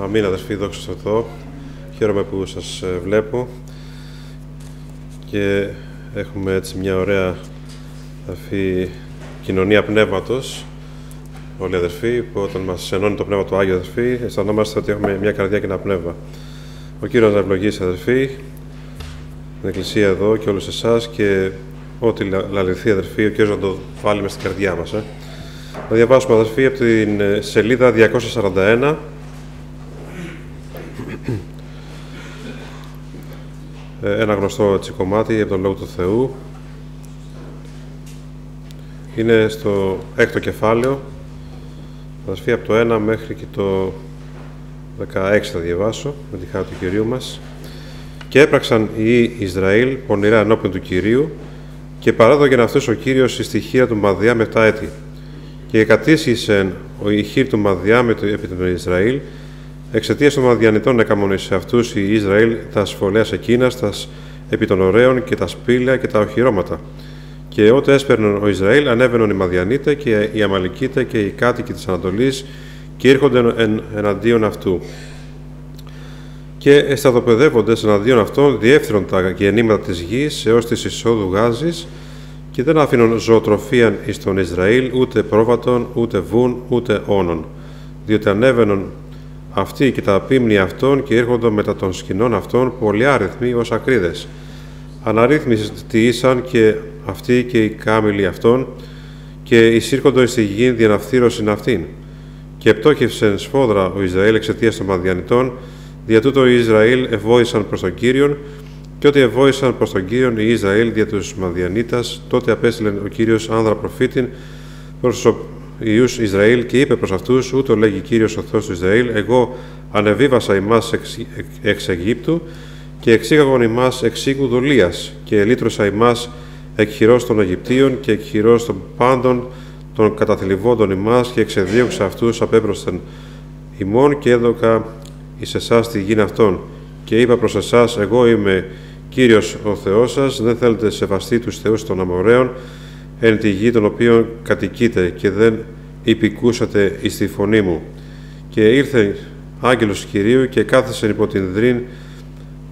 Αμήν, αδερφοί, δόξα στον Θεό. Χαίρομαι που σας βλέπω και έχουμε έτσι μια ωραία αδερφή κοινωνία πνεύματος. Όλοι οι αδερφοί, που όταν μας ενώνει το Πνεύμα του Άγιο, αδερφοί, αισθανόμαστε ότι έχουμε μια καρδιά και ένα πνεύμα. Ο Κύριος να ευλογήσει, αδερφοί, την Εκκλησία εδώ και όλους εσάς, και ό,τι λαληθεί, αδερφοί, ο Κύριος να το βάλει μες στην καρδιά μας. Θα διαβάσουμε, αδερφοί, από την σελίδα 241. Ένα γνωστό έτσι κομμάτι από τον Λόγο του Θεού. Είναι στο 6ο κεφάλαιο, αδερφοί, από το 1 μέχρι και το 16 θα διαβάσω, με τη χάρη του Κυρίου μας. «Και έπραξαν οι Ισραήλ πονηρά ενώπιον του Κυρίου, και παράδογεν αυτός ο Κύριος εις τη χείρα του Μαδιάμ 7 έτη. Και κατήσχησεν η χείρ του Μαδιάμ επί του Ισραήλ, εξαιτίας των Μαδιανιτών έκαμον σε αυτούς οι Ισραήλ τα σφολέας εκείνας, τας επί των ωραίων και τα σπήλαια και τα οχυρώματα. Και ότε έσπερνον ο Ισραήλ, ανέβαινον οι Μαδιανίτε και οι Αμαλικίτε και οι κάτοικοι της Ανατολής, και ήρχονται εναντίον αυτού. Και εσταδοπεδεύοντες εναντίον αυτών, διέφθυρον τα γεννήματα της γης έως της εισόδου Γάζης, και δεν άφηνον ζωοτροφίαν εις τον Ισραήλ, ούτε πρόβατον, ούτε βουν, ούτε όνων. Διότι ανέβαινον αυτοί και τα πίμνια αυτών, και έρχονται μετά των σκηνών αυτών πολυάριθμοι ως ακρίδες. Αναρρύθμιστοι ήσαν και αυτοί και οι κάμιλοι αυτών, και εισήρχοντο εις τη γη διαναφθύρωσιν αυτήν. Και πτώχευσεν σφόδρα ο Ισραήλ εξαιτίας των Μαδιανιτών, δια τούτο οι Ισραήλ ευόησαν προς τον Κύριον, και ότι ευόησαν προς τον Κύριον οι Ισραήλ δια τους Μαδιανίτας, τότε απέστειλεν ο Κύριος άνδρα προφήτην προς τους Ιούς Ισραήλ, και είπε προς αυτούς: ούτω λέγει Κύριος ο Θεός του Ισραήλ, εγώ ανεβίβασα ημάς εξ Αιγύπτου, και εξήγαγον ημάς εξ οίκου δουλείας, και ελύτρωσα ημάς εκ χειρός των Αιγυπτίων και εκ χειρός των πάντων των καταθλιβόντων ημάς, και εξεδίωξα αυτούς απέμπροσθεν ημών, και έδωκα εις εσάς τη γην αυτών. Και είπα προς εσάς: εγώ είμαι Κύριος ο Θεός σας, δεν θέλετε σεβαστεί τους θεούς των Αμοραίων εν τη γη των οποίων κατοικείτε, και δεν υπηκούσατε εις τη φωνή μου. Και ήρθε άγγελος Κυρίου και κάθεσεν υπό την δρύν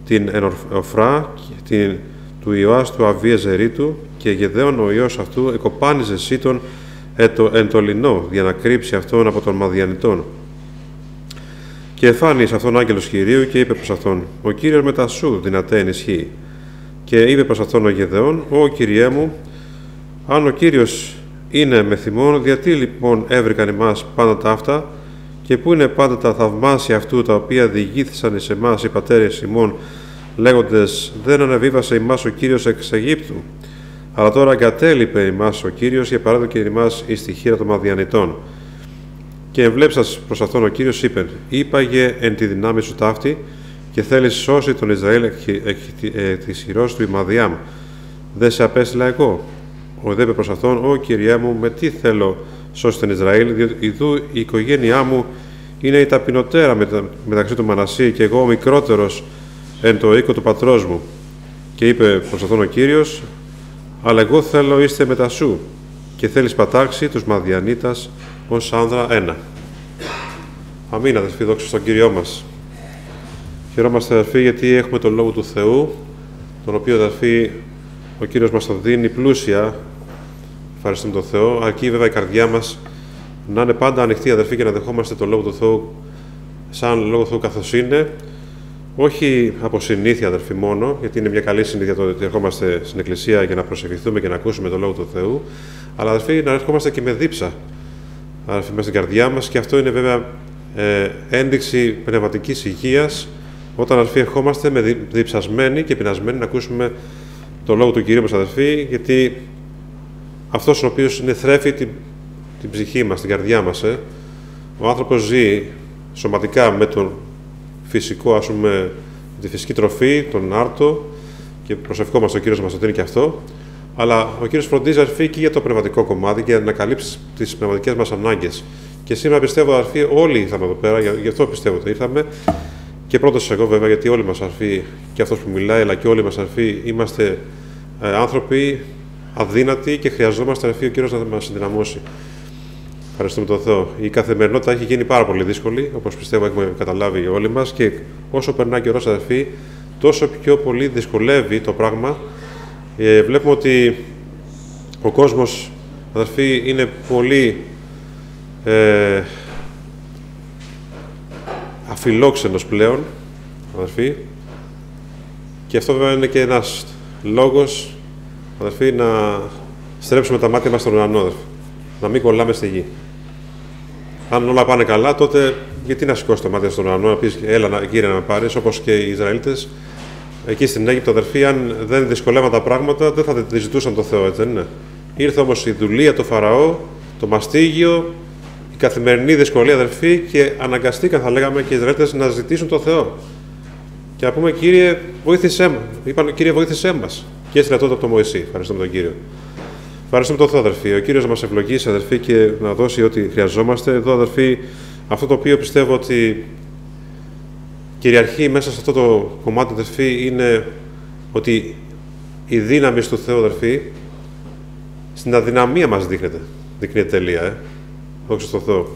την Οφρά του Ιωάς του Αβιεζερίτου, και Γεδαίων ο ιός αυτού εκοπάνιζε σύτον εν το λινό, για να κρύψει αυτόν από των Μαδιανιτών. Και εφάνει εις αυτόν άγγελος Κυρίου και είπε προς αυτόν: ο Κύριος μετά σου δυνατέ ενισχύει. Και είπε προς αυτόν ο Γεδαιών: ω Κυριέ μου, αν ο Κύριος είναι με θυμόν, γιατί λοιπόν έβρικαν εμάς πάντα τα αυτά, και πού είναι πάντα τα θαυμάσια αυτού τα οποία διηγήθησαν εις εμάς οι πατέρες ημών, λέγοντες: δεν ανεβίβασε ημάς ο Κύριος εξ Αιγύπτου. Αλλά τώρα εγκατέλειπε ημάς ο Κύριος και παράδοκε ημάς εις τη χείρα των Μαδιανιτών. Και εμβλέψας προς αυτόν ο Κύριος είπεν: είπαγε εν τη δυνάμει σου ταύτη, και θέλεις σώσει τον Ισραήλ εκ της χειρός του Μαδιάμ. Δεν σε απέστειλα εγώ? Ο δε είπε προς αυτόν: ω Κυριέ μου, με τι θέλω σώσει τον Ισραήλ, διότι ιδού η οικογένειά μου είναι η ταπεινωτέρα μεταξύ του Μανασί, και εγώ ο μικρότερος εν το οίκο του πατρός μου. Και είπε προς αυτόν ο Κύριος: αλλά εγώ θέλω είστε μετά σου, και θέλεις πατάξει τους Μαδιανίτας ως άνδρα ένα. Αμήν, αδερφοί, δόξα στον Κύριό μας. Χαιρόμαστε, αδερφοί, γιατί έχουμε τον Λόγο του Θεού, τον οποίο, αδερφοί, ο Κύριος μας το δίνει πλούσια. Ευχαριστούμε τον Θεό. Αρκεί βέβαια η καρδιά μας να είναι πάντα ανοιχτή, αδερφοί, και να δεχόμαστε τον Λόγο του Θεού σαν Λόγο του Θεού καθώς είναι. Όχι από συνήθεια, αδερφοί, μόνο, γιατί είναι μια καλή συνήθεια το ότι ερχόμαστε στην Εκκλησία για να προσευχηθούμε και να ακούσουμε τον Λόγο του Θεού, αλλά, αδερφοί, να ερχόμαστε και με δίψα, αδερφοί, μέσα στην καρδιά μας, και αυτό είναι βέβαια ένδειξη πνευματικής υγείας, όταν, αδερφοί, ερχόμαστε με διψασμένοι και πεινασμένοι να ακούσουμε τον Λόγο του Κυρίου μας, αδερφοί, γιατί αυτός ο οποίος θρέφει την ψυχή μας, την καρδιά μας. Ο άνθρωπος ζει σωματικά με τον φυσικό, ας πούμε, τη φυσική τροφή, τον άρτο, και προσευχόμαστε, ο Κύριος μας το δίνει και αυτό, αλλά ο Κύριος φροντίζει, αδερφοί, και για το πνευματικό κομμάτι, για να καλύψει τις πνευματικές μας ανάγκες. Και σήμερα πιστεύω, αδερφοί, όλοι ήρθαμε εδώ πέρα, γι' αυτό πιστεύω ότι ήρθαμε, και πρώτος εγώ βέβαια, γιατί όλοι μας, αδερφοί, και αυτός που μιλάει, αλλά και όλοι μας, αδερφοί, είμαστε άνθρωποι αδύνατοι και χρειαζόμαστε, αδερφοί, ο Κύριος να μας ενδυναμώσει. Ευχαριστούμε τον Θεό. Η καθημερινότητα έχει γίνει πάρα πολύ δύσκολη, όπως πιστεύω έχουμε καταλάβει όλοι μας, και όσο περνά καιρός, αδερφοί, τόσο πιο πολύ δυσκολεύει το πράγμα. Βλέπουμε ότι ο κόσμος, αδερφοί, είναι πολύ αφιλόξενος πλέον, αδερφοί, και αυτό βέβαια είναι και ένας λόγος, αδερφοί, να στρέψουμε τα μάτια μας στον ουρανό, αδερφοί. Να μην κολλάμε στη γη. Αν όλα πάνε καλά, τότε γιατί να σηκώσει το μάτι στον ουρανό, να πεις έλα Κύριε να με πάρεις, όπως και οι Ισραήλτες εκεί στην Αίγυπτο, αδερφοί, αν δεν δυσκολεύαν τα πράγματα, δεν θα τη ζητούσαν το Θεό, έτσι δεν είναι? Ήρθε όμως η δουλεία του Φαραώ, το μαστίγιο, η καθημερινή δυσκολία, αδερφοί, και αναγκαστήκαν, θα λέγαμε, και οι Ισραήλτες να ζητήσουν το Θεό. Και να πούμε, Κύριε, βοήθησέ μας. Είπαν, Κύριε, βοήθησέ μας. Και έστειλε τότε από τον Μωυσή. Ευχαριστούμε τον Κύριο. Ευχαριστούμε τον Θεό, αδερφοί. Ο Κύριος να μας ευλογήσει, αδερφοί, και να δώσει ό,τι χρειαζόμαστε. Εδώ, αδερφοί, αυτό το οποίο πιστεύω ότι κυριαρχεί μέσα σε αυτό το κομμάτι, αδερφοί, είναι ότι η δύναμη του Θεού, αδερφοί, στην αδυναμία μας δείχνεται τελεία. Δόξα τω Θεώ.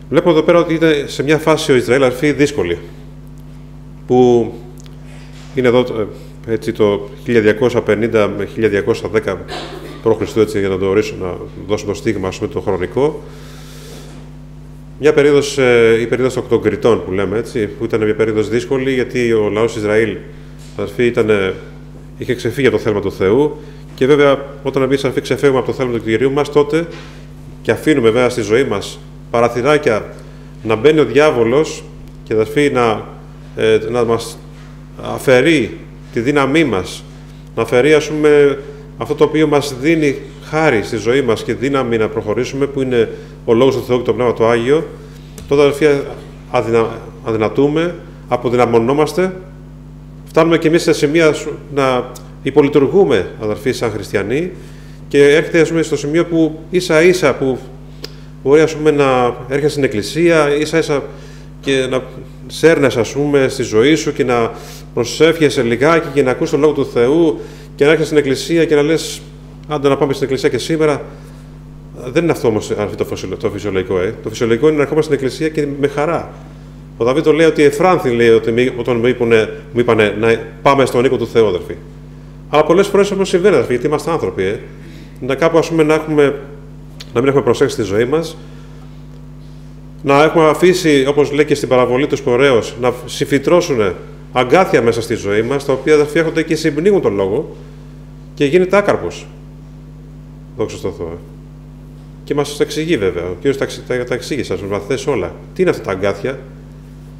Βλέπουμε εδώ πέρα ότι είναι σε μια φάση ο Ισραήλ, αδερφοί, δύσκολη. Που είναι εδώ έτσι, το 1250 με 1210 π.Χ., έτσι, για να το ορίσω, να δώσουμε το στίγμα, ας πούμε, το χρονικό. Μια περίοδος, η περίοδος των Κριτών που λέμε, έτσι, που ήταν μια περίοδος δύσκολη, γιατί ο λαός Ισραήλ, αδερφοί, είχε ξεφύγει από το θέλημα του Θεού, και βέβαια όταν εμείς, αδερφοί, ξεφεύγουμε από το θέλημα του Κυρίου μας, τότε και αφήνουμε βέβαια στη ζωή μας παραθυράκια να μπαίνει ο διάβολος και, αδερφοί, να μας αφαιρεί τη δύναμή μας, να αφαιρεί, ας πούμε, αυτό το οποίο μας δίνει χάρη στη ζωή μας και δύναμη να προχωρήσουμε, που είναι ο Λόγος του Θεού και το Πνεύμα του Άγιο, τότε, αδερφοί, αδυνατούμε, αποδυναμωνόμαστε, φτάνουμε κι εμείς σε σημεία να υπολειτουργούμε, αδερφοί, σαν χριστιανοί, και έρχεται, ας πούμε, στο σημείο που ίσα-ίσα που μπορεί, ας πούμε, να έρχεσαι στην εκκλησία, ίσα-ίσα και να σέρνες, ας πούμε, στη ζωή σου και να προσεύχεσαι λιγάκι και να ακούς τον Λόγο του Θεού και να έρχεσαι στην εκκλησία και να λες άντε να πάμε στην εκκλησία και σήμερα. Δεν είναι αυτό όμως το φυσιολογικό. Το φυσιολογικό είναι να ερχόμαστε στην εκκλησία και με χαρά. Ο Δαβίδ το λέει ότι εφράνθη, λέει, όταν μου είπανε να πάμε στον οίκο του Θεού, αδερφοί. Αλλά πολλές φορές όμως συμβαίνει, αδερφοί, γιατί είμαστε άνθρωποι. Να κάπου, ας πούμε, να μην έχουμε προσέξει τη ζωή μας, να έχουμε αφήσει, όπως λέει και στην παραβολή του Σποραίος, να συμφυτρώσουν αγκάθια μέσα στη ζωή μας, τα οποία, αδερφοί, έρχονται και συμπνίγουν τον Λόγο και γίνεται άκαρπος. Δόξα τω Θεώ. Και μας τα εξηγεί, βέβαια. Ο Κύριος τα εξήγησε, ας βαθές όλα. Τι είναι αυτά τα αγκάθια?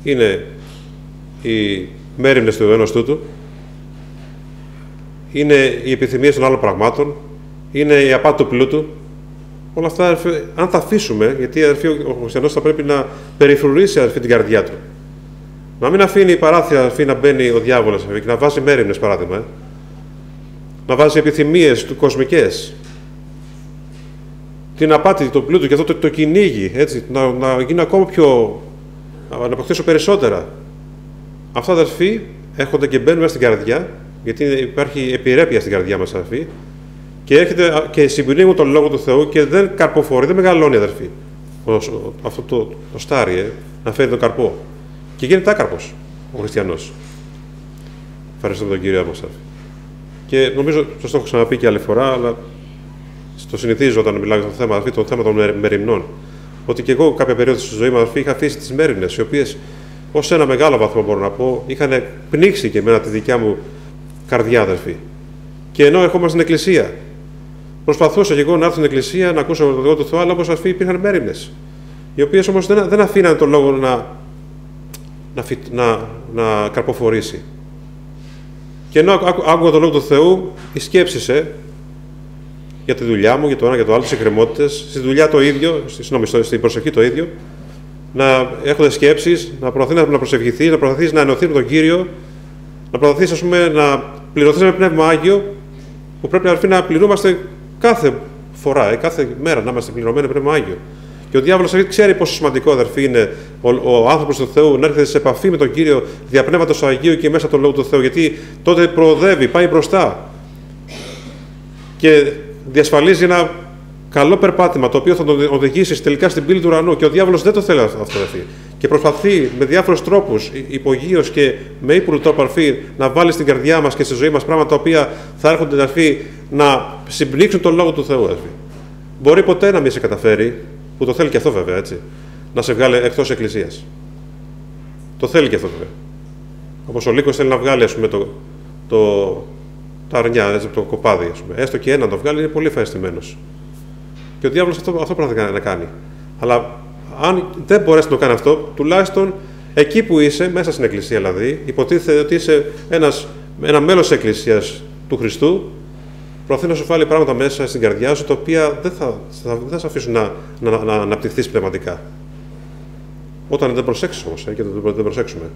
Είναι οι μέριμνες του ενός τούτου, είναι οι επιθυμίες των άλλων πραγμάτων, είναι η απάτη του πλούτου. Όλα αυτά, αδερφοί, αν τα αφήσουμε, γιατί, αδερφοί, ο χριστιανός θα πρέπει να περιφρουρήσει, αδερφοί, την καρδιά του. Να μην αφήνει παράθυρα, αδερφοί, να μπαίνει ο διάβολος, αδερφοί, και να βάζει μέριμνες, παράδειγμα. Να βάζει επιθυμίες του κοσμικές. Την απάτη, το πλούτο και αυτό το κυνήγι, έτσι, να γίνει ακόμα πιο. Να αποκτήσω περισσότερα. Αυτά, αδερφοί, έρχονται και μπαίνουν μέσα στην καρδιά, γιατί υπάρχει επιρρέπεια στην καρδιά μας, αδερφοί, και έρχεται και συμπνίγουν τον Λόγο του Θεού και δεν καρποφορεί, δεν μεγαλώνει, αδερφοί. Αυτό το στάρι, να φέρει τον καρπό. Και γίνεται άκαρπος ο χριστιανός. Ευχαριστούμε τον Κύριο μας, αδερφοί. Και νομίζω, σας το έχω ξαναπεί και άλλη φορά, αλλά το συνηθίζω όταν μιλάω για το θέμα, αδερφοί, το θέμα των μεριμνών. Ότι και εγώ κάποια περίοδο στη ζωή μου, αδερφοί, είχα αφήσει τις μέριμνες, οι οποίες ως ένα μεγάλο βαθμό, μπορώ να πω, είχαν πνίξει και εμένα τη δικιά μου καρδιά, αδερφοί. Και ενώ ερχόμαστε στην εκκλησία, προσπαθούσα και εγώ να έρθω στην εκκλησία, να ακούσω τον Λόγο του Θεού, αλλά όπως, αδερφοί, υπήρχαν μέριμνες, οι οποίες όμως δεν αφήναν τον Λόγο να καρποφορήσει. Και ενώ άκουγα τον Λόγο του Θεού, οι σκέψεις για τη δουλειά μου, για το ένα, για το άλλο, τις εκκρεμότητες, στη δουλειά το ίδιο, στην προσευχή το ίδιο, να έχονται σκέψεις, να προσπαθείς να προσευχηθείς, να προσπαθείς να ενωθείς με τον Κύριο, να προσπαθείς, ας πούμε, να πληρωθείς με Πνεύμα Άγιο, που πρέπει, αδερφοί, να πληρούμαστε κάθε φορά, κάθε μέρα να είμαστε πληρωμένοι με Πνεύμα Άγιο. Και ο διάβολος ξέρει πόσο σημαντικό, αδερφοί, είναι ο άνθρωπος του Θεού να έρχεται σε επαφή με τον Κύριο δια Πνεύματος Αγίου και μέσα από τον Λόγο του Θεού, γιατί τότε προοδεύει, πάει μπροστά και διασφαλίζει ένα καλό περπάτημα, το οποίο θα τον οδηγήσει τελικά στην πύλη του ουρανού. Και ο διάβολος δεν το θέλει αυτό, αδερφοί. Και προσπαθεί με διάφορους τρόπους, υπογείως και με ύπουλο τρόπο, αδερφοί, να βάλει στην καρδιά μας και στη ζωή μας πράγματα τα οποία θα έρχονται, αδερφοί, να συμπνίξουν τον λόγο του Θεού, αδερφοί. Μπορεί ποτέ να μην σε καταφέρει, που το θέλει και αυτό βέβαια, έτσι, να σε βγάλει εκτός εκκλησίας. Το θέλει και αυτό βέβαια. Όπως ο λύκος θέλει να βγάλει, ας πούμε, τα αρνιά, το κοπάδι, ας πούμε. Έστω και ένα να το βγάλει, είναι πολύ ευχαριστημένος. Και ο διάβολος αυτό πρέπει να κάνει. Αλλά αν δεν μπορέσει να το κάνει αυτό, τουλάχιστον εκεί που είσαι, μέσα στην εκκλησία δηλαδή, υποτίθεται ότι είσαι ένα μέλος της εκκλησίας του Χριστού, να σου βάλει πράγματα μέσα στην καρδιά σου, τα οποία δεν θα σε αφήσουν να αναπτυχθείς πνευματικά. Όταν δεν προσέξεις όμως, και δεν προσέξουμε.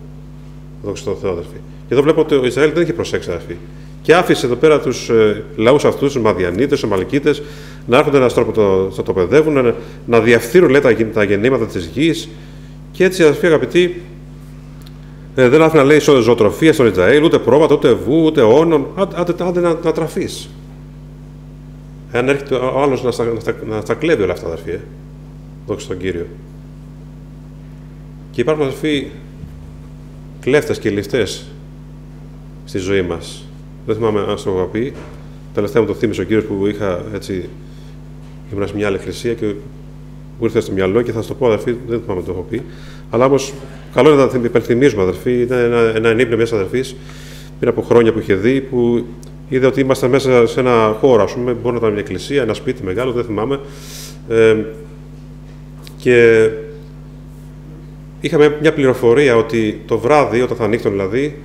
Δόξα τω Θεώ, αδερφοί. Και εδώ βλέπω ότι ο Ισραήλ δεν είχε προσέξει, αδερφοί. Και άφησε εδώ πέρα τους λαούς αυτούς, τους Μαδιανίτες, τους Αμαλικίτες, να έρχονται να στρατοπεδεύουν, να διαφθείρουν, λέει, τα γεννήματα της γης. Και έτσι, αδερφοί αγαπητοί, δεν άφηναν, λέει, ζωοτροφία στον Ισραήλ, ούτε πρόβατα, ούτε βου, ούτε όνων, άντε να τραφείς. Εάν έρχεται ο άλλος να στα κλέβει όλα αυτά, αδερφοί, δόξα στον Κύριο. Και υπάρχουν, αδερφοί, κλέφτες και ληστές στη ζωή μας. Δεν θυμάμαι αν το έχω πει. Τελευταία μου το θύμισε ο Κύριος που ήμουν σε μια άλλη εκκλησία και μου ήρθε στο μυαλό και θα σας το πω, αδερφοί, δεν θυμάμαι αν το έχω πει. Αλλά όμως, καλό είναι να τα υπενθυμίζουμε, αδερφοί. Ήταν ένα ενύπνο μιας αδερφής πριν από χρόνια που είχε δει, που είδε ότι ήμασταν μέσα σε ένα χώρο, ας πούμε, μπορεί να ήταν μια εκκλησία, ένα σπίτι μεγάλο, δεν θυμάμαι. Και είχαμε μια πληροφορία ότι το βράδυ, όταν θα ανοίχτουν δηλαδή,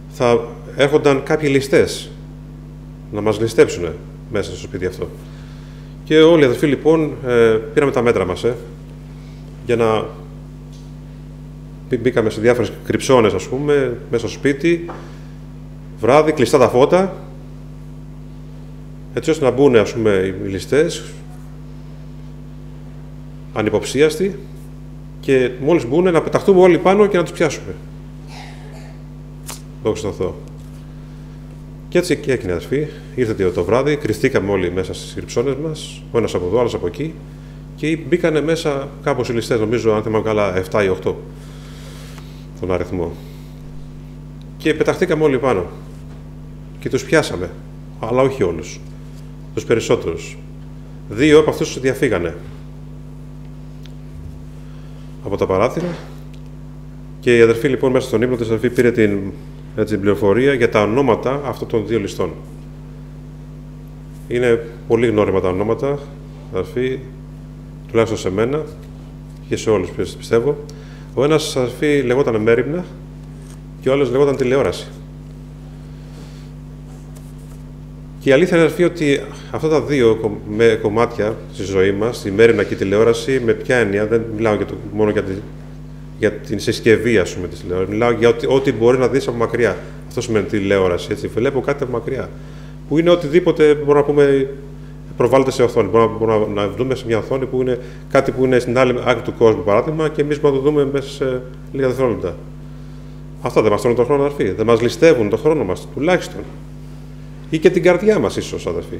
θα έρχονταν κάποιοι ληστές να μας ληστέψουν μέσα στο σπίτι αυτό. Και όλοι οι αδερφοί λοιπόν πήραμε τα μέτρα μας για να μπήκαμε σε διάφορες κρυψώνες, ας πούμε, μέσα στο σπίτι, βράδυ, κλειστά τα φώτα, έτσι ώστε να μπουν, ας πούμε, οι ληστές ανυποψίαστοι και μόλις μπουν να πεταχτούμε όλοι πάνω και να τους πιάσουμε. Δόξα τω Θεώ. Και έτσι και έγινε, αδερφοί. Ήρθε το βράδυ, κρυφτήκαμε όλοι μέσα στις κρυψώνες μας, ο ένας από εδώ, άλλος από εκεί, και μπήκανε μέσα κάπως οι ληστές, νομίζω, αν θυμάμαι καλά, 7 ή 8 τον αριθμό. Και πεταχτήκαμε όλοι πάνω. Και τους πιάσαμε, αλλά όχι όλους. Τους περισσότερους. 2 από αυτούς διαφύγανε από τα παράθυρα. Και η αδερφή λοιπόν μέσα στον ύπνο της, αδερφή, πήρε την πληροφορία για τα ονόματα αυτών των 2 ληστών. Είναι πολύ γνώριμα τα ονόματα, αδερφή, τουλάχιστον σε μένα και σε όλους, πιστεύω. Ο ένας, αδερφή, λεγόταν Μέριμνα και ο άλλος λεγόταν Τηλεόραση. Και η αλήθεια είναι, αδερφή, ότι αυτά τα 2 κομμάτια στη ζωή μας, η Μέριμνα και η Τηλεόραση, με ποια έννοια, δεν μιλάω μόνο για την συσκευή, ας πούμε, της τηλεόρασης. Μιλάω για ό,τι μπορεί να δεις από μακριά. Αυτό σημαίνει τηλεόραση. Έτσι. Βλέπω κάτι από μακριά. Που είναι οτιδήποτε μπορούμε να πούμε προβάλλεται σε οθόνη. Μπορούμε να δούμε σε μια οθόνη που είναι κάτι που είναι στην άλλη άκρη του κόσμου, παράδειγμα, και εμείς μπορούμε να το δούμε μέσα σε λίγα δευτερόλεπτα. Αυτά δεν μας τρώνε τον χρόνο, αδερφοί. Δεν μας ληστεύουν τον χρόνο μας, τουλάχιστον. Ή και την καρδιά μας, ίσως, αδερφοί.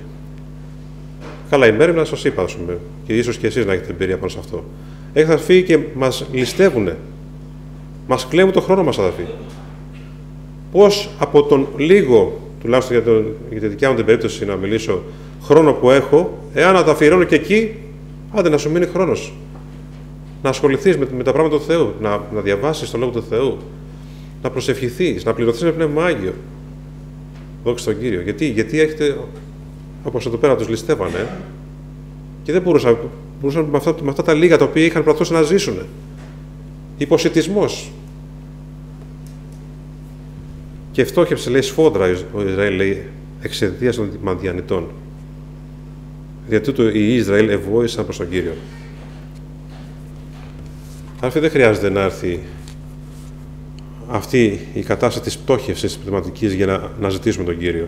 Καλά, η Μέριμνα σας είπα, ας πούμε, και ίσως και εσείς να έχετε εμπειρία πάνω σε αυτό. Έχετε, αδερφοί, και μας ληστεύουνε. Μας κλέβουν τον χρόνο μας, αδερφοί. Πώς από τον λίγο, τουλάχιστον για τη δικιά μου την περίπτωση να μιλήσω, χρόνο που έχω, εάν να τα αφιερώνω και εκεί, άντε να σου μείνει χρόνος. Να ασχοληθείς με τα πράγματα του Θεού, να διαβάσεις τον Λόγο του Θεού, να προσευχηθείς, να πληρωθείς με Πνεύμα Άγιο. Δόξα στον Κύριο. Γιατί έχετε, όπως εδώ πέρα τους ληστεύανε, και δεν μπορούσαν με αυτά τα λίγα τα οποία είχαν προσπαθήσει να ζήσουν. Υποσιτισμός. Και φτώχευσε, λέει, σφόδρα ο Ισραήλ, λέει, εξαιτίας των Μαδιανιτών. Διότι τούτο οι Ισραήλ ευόησαν προς τον Κύριο. Αδερφοί, δεν χρειάζεται να έρθει αυτή η κατάσταση της πτώχευσης πνευματικής για να ζητήσουμε τον Κύριο.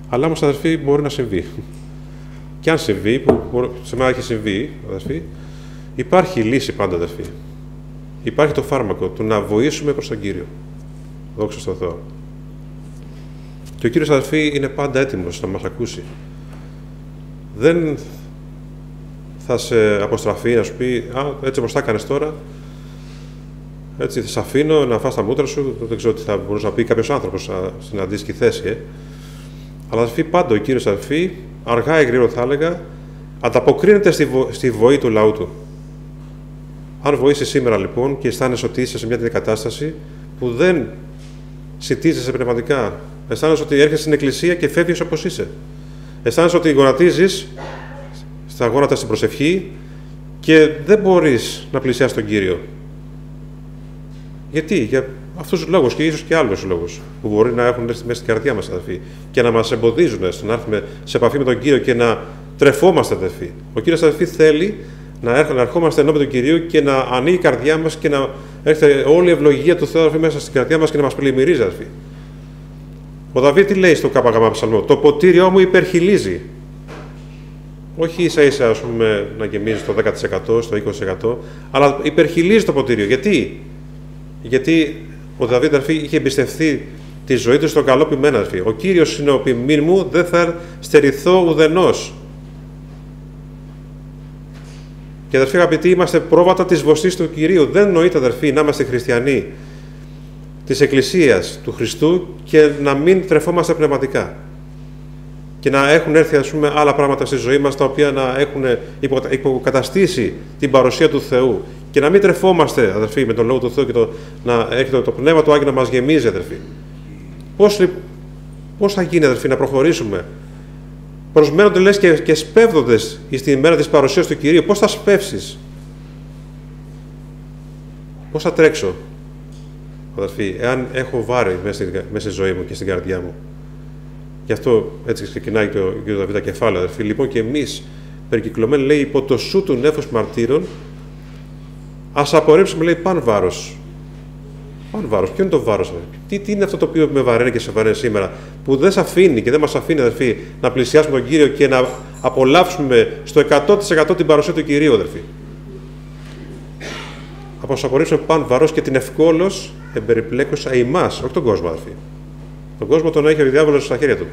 Αλλά όμως, αδερφοί, μπορεί να συμβεί. Και αν συμβεί, που σε μένα έχει συμβεί, αδερφοί, υπάρχει λύση πάντα, αδερφοί. Υπάρχει το φάρμακο του να βοήσουμε προς τον Κύριο. Δόξα στον Θεό. Και ο Κύριος, αδερφοί, είναι πάντα έτοιμος να μας ακούσει. Δεν θα σε αποστραφεί, να σου πει έτσι όπως τα έκανες τώρα, έτσι θα σε αφήνω να φας τα μούτρα σου. Δεν ξέρω τι θα μπορούσε να πει κάποιος άνθρωπος στην αντίστοιχη θέση. Αλλά αδελφοί, πάντα ο Κύριος, αδελφοί, αργά ή γρήγορα θα έλεγα, ανταποκρίνεται στη βοή του λαού του. Αν βοήσεις σήμερα λοιπόν και αισθάνεσαι ότι είσαι σε μια τέτοια κατάσταση που δεν σιτίζεσαι πνευματικά, αισθάνεσαι ότι έρχεσαι στην εκκλησία και φεύγεις όπως είσαι, αισθάνεσαι ότι γονατίζεις στα γόνατα στην προσευχή και δεν μπορείς να πλησιάσεις τον Κύριο. Γιατί? Για αυτούς τους λόγους και ίσως και άλλους λόγους που μπορεί να έχουν μέσα στην καρδιά μας, αδελφοί, και να μας εμποδίζουν να έρθουμε σε επαφή με τον Κύριο και να τρεφόμαστε, αδελφοί. Ο Κύριος, αδελφοί, θέλει να ερχόμαστε ενώπιον του Κυρίου και να ανοίγει η καρδιά μας και να έρχεται όλη η ευλογία του Θεού, αδελφοί, μέσα στην καρδιά μας και να μας πλημμυρίζει, αδελφοί. Ο Δαβίδ τι λέει στο ΚΓ ψαλμό? Το ποτήριό μου υπερχιλίζει. Όχι ίσα-ίσα, ας πούμε, να γεμίζει στο 10%, στο 20%, αλλά υπερχιλίζει το ποτήριο. Γιατί ο Δαβίδ, αδελφοί, είχε εμπιστευτεί τη ζωή του στον καλό ποιμένα, αδελφοί. Ο Κύριος είναι ο ποιμήν μου, δεν θα στερηθώ ουδενός. Και αδελφοί αγαπητοί, είμαστε πρόβατα της βοστής του Κυρίου. Δεν νοείται, αδελφοί, να είμαστε χριστιανοί της Εκκλησίας του Χριστού και να μην τρεφόμαστε πνευματικά. Και να έχουν έρθει, ας πούμε, άλλα πράγματα στη ζωή μας τα οποία να έχουν υποκαταστήσει την παρουσία του Θεού. Και να μην τρεφόμαστε, αδελφοί, με τον Λόγο του Θεού και να έρχεται το Πνεύμα του Άγιο να μας γεμίζει, αδελφοί. Πώς θα γίνει, αδελφοί, να προχωρήσουμε? Προσμένονται, λες, και σπέβδοντες στη μέρα της παρουσίας του Κυρίου. Πώς θα σπεύσεις? Πώς θα τρέξω, αδελφοί, εάν έχω βάρη μέσα στη ζωή μου και στην καρδιά μου? Γι' αυτό έτσι ξεκινάει το Δαβίδ κεφάλαιο, αδελφοί. Λοιπόν, και εμείς, περικυκλωμένοι, λέει, υπό το σου του νέφους μαρτύρων, ας απορρίψουμε, λέει, παν βάρος. Παν βάρος. Ποιο είναι το βάρος, αδελφοί? Τι είναι αυτό το οποίο με βαραίνει και σε βαραίνει σήμερα, που δεν σε αφήνει και δεν μας αφήνει, αδελφοί, να πλησιάσουμε τον Κύριο και να απολαύσουμε στο 100% την παρουσία του Κυρίου, αδελφοί? Ας απορρίψουμε παν βάρος και την ευκόλως εμπεριπλέκουσα ημάς, όχι τον κόσμο, αδελφοί. Τον κόσμο τον έχει ο διάβολος στα χέρια του.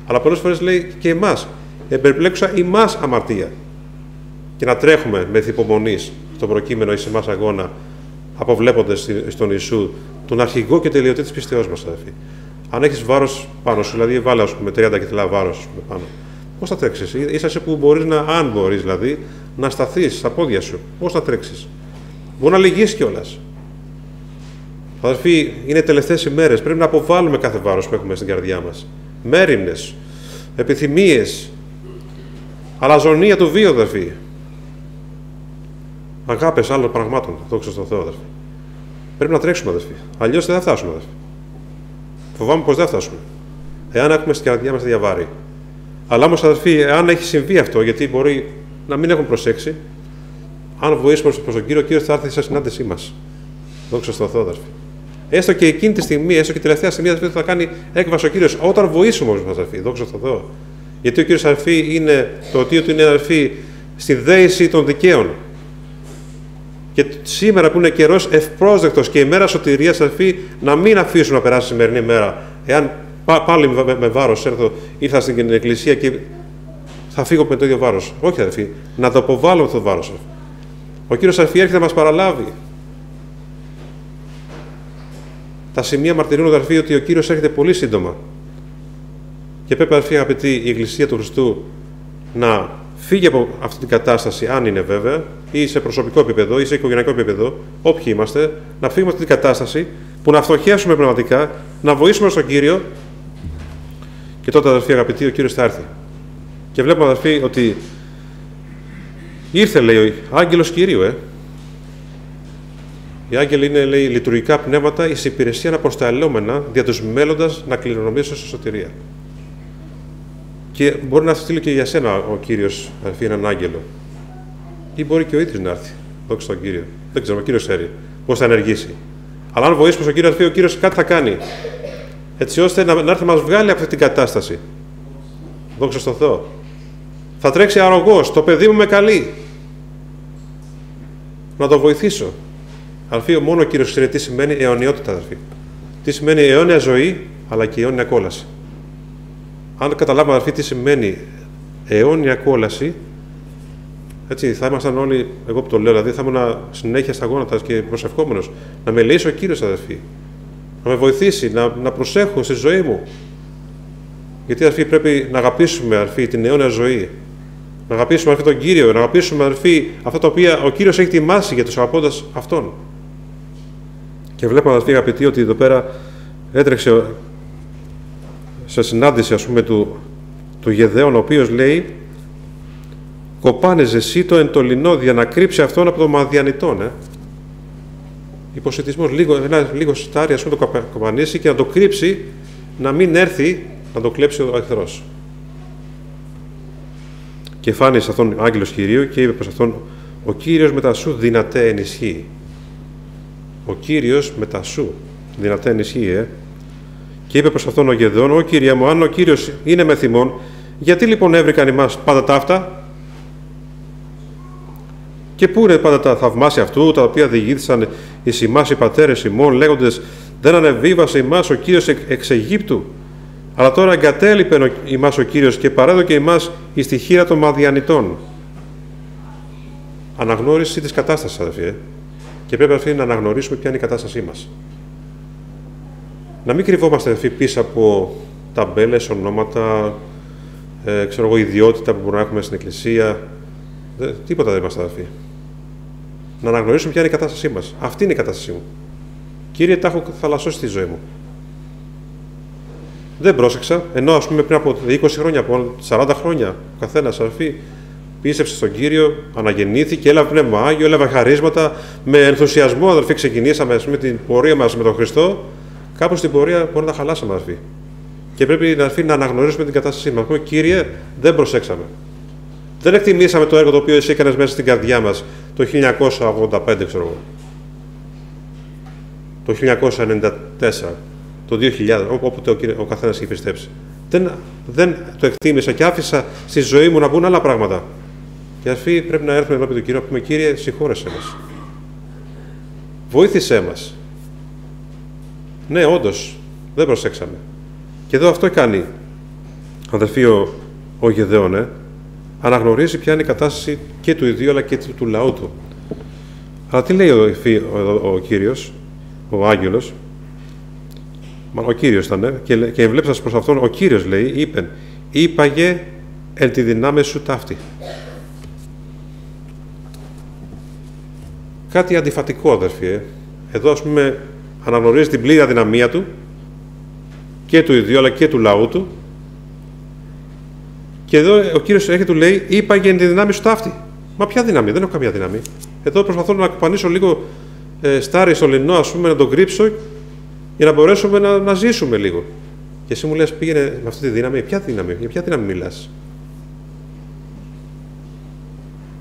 Αλλά πολλές φορές λέει και εμάς, εμπεριπλέκουσα ημάς αμαρτία. Και να τρέχουμε με υπομονή στον προκείμενο εις εμάς αγώνα, αποβλέποντας στον Ιησού, τον αρχηγό και τελειωτή της πίστεώς μας, αδελφοί. Αν έχεις βάρος πάνω σου, δηλαδή βάλε, ας πούμε, 30 κιλά βάρος πάνω, πώς θα τρέξεις? Είσαι που μπορείς αν μπορείς, δηλαδή, να σταθείς στα πόδια σου. Πώς θα τρέξεις? Μπορεί να λυγείς κιόλας. Αδελφοί, είναι τελευταίες ημέρες. Πρέπει να αποβάλουμε κάθε βάρος που έχουμε στην καρδιά μας. Μέριμνες, επιθυμίες, αλαζονία του βίου, αδελφοί. Αγάπες άλλων πραγμάτων. Δόξα στον Θεό, αδελφοί. Πρέπει να τρέξουμε, αδελφοί. Αλλιώς δεν θα φτάσουμε, αδελφοί. Φοβάμαι πως δεν θα φτάσουμε. Εάν έχουμε στην καρδιά μας τέτοια βάρη. Αλλά όμως, αδελφοί, εάν έχει συμβεί αυτό, γιατί μπορεί να μην έχουν προσέξει, αν βοηθήσουμε προς τον Κύριο, ο Κύριος θα έρθει σε συνάντησή μας. Δόξα στον Θεό, αδελφοί. Έστω και εκείνη τη στιγμή, έστω και τελευταία στιγμή, αδελφοί, θα κάνει έκβαση ο Κύριος, όταν βοήσουμε όμως, αδελφοί. Δόξα στον Θεό. Γιατί ο Κύριος, αδελφοί, είναι το οτίο του, είναι, αδελφοί, στη δέηση των δικαίων. Και σήμερα που είναι καιρός ευπρόσδεκτος και η μέρα σωτηρίας, αδελφοί, να μην αφήσουμε να περάσει η σημερινή μέρα. Εάν πάλι με βάρος ήρθα στην εκκλησία και θα φύγω με το ίδιο βάρος. Όχι, αδελφοί, να το αποβάλω το βάρος. Ο Κύριος, αδελφοί, έρχεται να μας παραλάβει. Τα σημεία μαρτυρούν, αδελφοί, ότι ο Κύριος έρχεται πολύ σύντομα. Και πρέπει, αδελφοί αγαπητοί, η Εκκλησία του Χριστού να φύγει από αυτή την κατάσταση, αν είναι βέβαια, ή σε προσωπικό επίπεδο, ή σε οικογενειακό επίπεδο, όποιοι είμαστε, να φύγουμε από αυτή την κατάσταση, που να φτωχεύσουμε πνευματικά, να βοηθήσουμε στον Κύριο. Και τότε, αδελφοί αγαπητοί, ο Κύριος θα έρθει. Και βλέπουμε, αδελφοί, ότι ήρθε, λέει, ο άγγελος Κυρίου, Οι άγγελοι είναι, λέει, λειτουργικά πνεύματα εις υπηρεσία αποσταλόμενα δια τους μέλλοντας να κληρονομήσουν στη σωτηρία. Και μπορεί να στείλει και για σένα ο Κύριος, αδελφοί, έναν άγγελο. Ή μπορεί και ο ίδιος να έρθει. Δόξα στον Κύριο. Δεν ξέρω, ο Κύριος ξέρει πώς θα ενεργήσει. Αλλά αν βοηθήσουμε στον Κύριο, αδελφοί, ο Κύριος κάτι θα κάνει. Έτσι ώστε να έρθει να μας βγάλει από αυτή την κατάσταση. Δόξα στον Θεό. Θα τρέξει αρρωγός. Το παιδί μου με καλεί. Να το βοηθήσω. Αδελφοί, μόνο ο Κύριος ξέρει τι σημαίνει αιωνιότητα, αδελφοί. Τι σημαίνει αιώνια ζωή, αλλά και αιώνια κόλαση. Αν καταλάβουμε, αδελφοί, τι σημαίνει αιώνια κόλαση, Έτσι, θα ήμασταν όλοι, εγώ που το λέω, δηλαδή θα ήμουν συνέχεια στα γόνατα και προσευχόμενος, να με λύσει ο Κύριος, αδερφοί. Να με βοηθήσει, να προσέχω στη ζωή μου. Γιατί, αδερφοί, πρέπει να αγαπήσουμε, αδερφοί, την αιώνια ζωή. Να αγαπήσουμε, αδερφοί, τον Κύριο, να αγαπήσουμε, αδερφοί, αυτά τα οποία ο Κύριος έχει ετοιμάσει για τους αγαπώντας Αυτόν. Και βλέπουμε, αδερφοί, αγαπητοί, ότι εδώ πέρα έτρεξε σε συνάντηση, ας πούμε, του Γεδέων, ο οποίος λέει, κοπάνεζε εσύ το εντολινό για να κρύψει αυτόν από το Μαδιανιτών. Υποσυτισμός, λίγο στάρι, ας πούμε, το κοπανίσει και να το κρύψει, να μην έρθει να το κλέψει ο εχθρός. Και φάνησε σε αυτόν ο άγγελος Κυρίου και είπε προς αυτόν, ο Κύριος μετά σου δυνατέ ενισχύει. Ο Κύριος μετά σου δυνατέ ενισχύει. Και είπε προς αυτόν ο Γεδεών, «Ω Κύριε μου, αν ο Κύριος είναι με θυμών, γιατί λοιπόν έβρικαν εμάς πάντα τα αυτά? Και πού είναι πάντα τα θαυμάσια αυτού, τα οποία διηγήθησαν εις ημάς οι πατέρες ημών, λέγοντες, δεν ανεβίβασε ημάς ο Κύριος εξ Αιγύπτου, αλλά τώρα εγκατέλειπε ημάς ο Κύριος και παρέδωκε ημάς εις τη χείρα των Μαδιανιτών». Αναγνώριση της κατάστασης, αδερφοί. Και πρέπει, αδερφοί, να αναγνωρίσουμε ποια είναι η κατάστασή μας. Να μην κρυβόμαστε, αδερφοί, πίσω από ταμπέλες, ονόματα, ιδιότητα που μπορούμε να έχουμε στην Εκκλησία. Τίποτα δεν είμαστε, αδερφοί. Να αναγνωρίσουμε ποια είναι η κατάστασή μας. Αυτή είναι η κατάστασή μου. Κύριε, τα έχω θαλασσώσει στη ζωή μου. Δεν πρόσεξα, ενώ, ας πούμε, πριν από 20 χρόνια, από 40 χρόνια, ο καθένας, αδερφοί, πίστεψε στον Κύριο, αναγεννήθηκε, έλαβε Πνεύμα Άγιο, έλαβε χαρίσματα. Με ενθουσιασμό, αδερφοί, ξεκινήσαμε, ας πούμε, την πορεία μας με τον Χριστό. Κάπως στην πορεία μπορεί να τα χαλάσαμε, αδερφοί. Και πρέπει, αδερφοί, να αναγνωρίσουμε την κατάστασή μας. Πούμε, Κύριε, δεν προσέξαμε. Δεν εκτιμήσαμε το έργο το οποίο εσύ έκανες μέσα στην καρδιά μας το 1985, ξέρω εγώ. Το 1994, το 2000, όποτε ο καθένας είχε πιστέψει. Δεν το εκτίμησα και άφησα στη ζωή μου να μπουν άλλα πράγματα. Και αδερφοί, πρέπει να έρθουμε ενώπιον του Κύριου να πούμε, Κύριε, συγχώρεσέ μας. Βοήθησέ μας. Ναι, όντως, δεν προσέξαμε. Και εδώ αυτό κάνει, αδερφοί, ο Γεδεών, αναγνωρίζει ποια είναι η κατάσταση και του ιδίου αλλά και του λαού του. Αλλά τι λέει ο Κύριος, ο άγγελος, ο Κύριος ήταν, και βλέποντας προς αυτόν, ο Κύριος λέει, είπαγε εν τη δυνάμει σου ταύτη. Κάτι αντιφατικό, αδερφοί. Εδώ, ας πούμε, αναγνωρίζει την πλήρη αδυναμία του και του ιδίου αλλά και του λαού του. Και εδώ ο Κύριος έρχεται, του λέει, είπαγε εν τη δυνάμει σου ταύτη. Μα ποια δύναμη? Δεν έχω καμία δύναμη. Εδώ προσπαθώ να κοπανίσω λίγο στάρι στο λινό, ας πούμε, να τον κρύψω για να μπορέσουμε να ζήσουμε λίγο. Και εσύ μου λες, πήγαινε με αυτή τη δύναμη. Ποια δύναμη? Για ποια δύναμη μιλάς?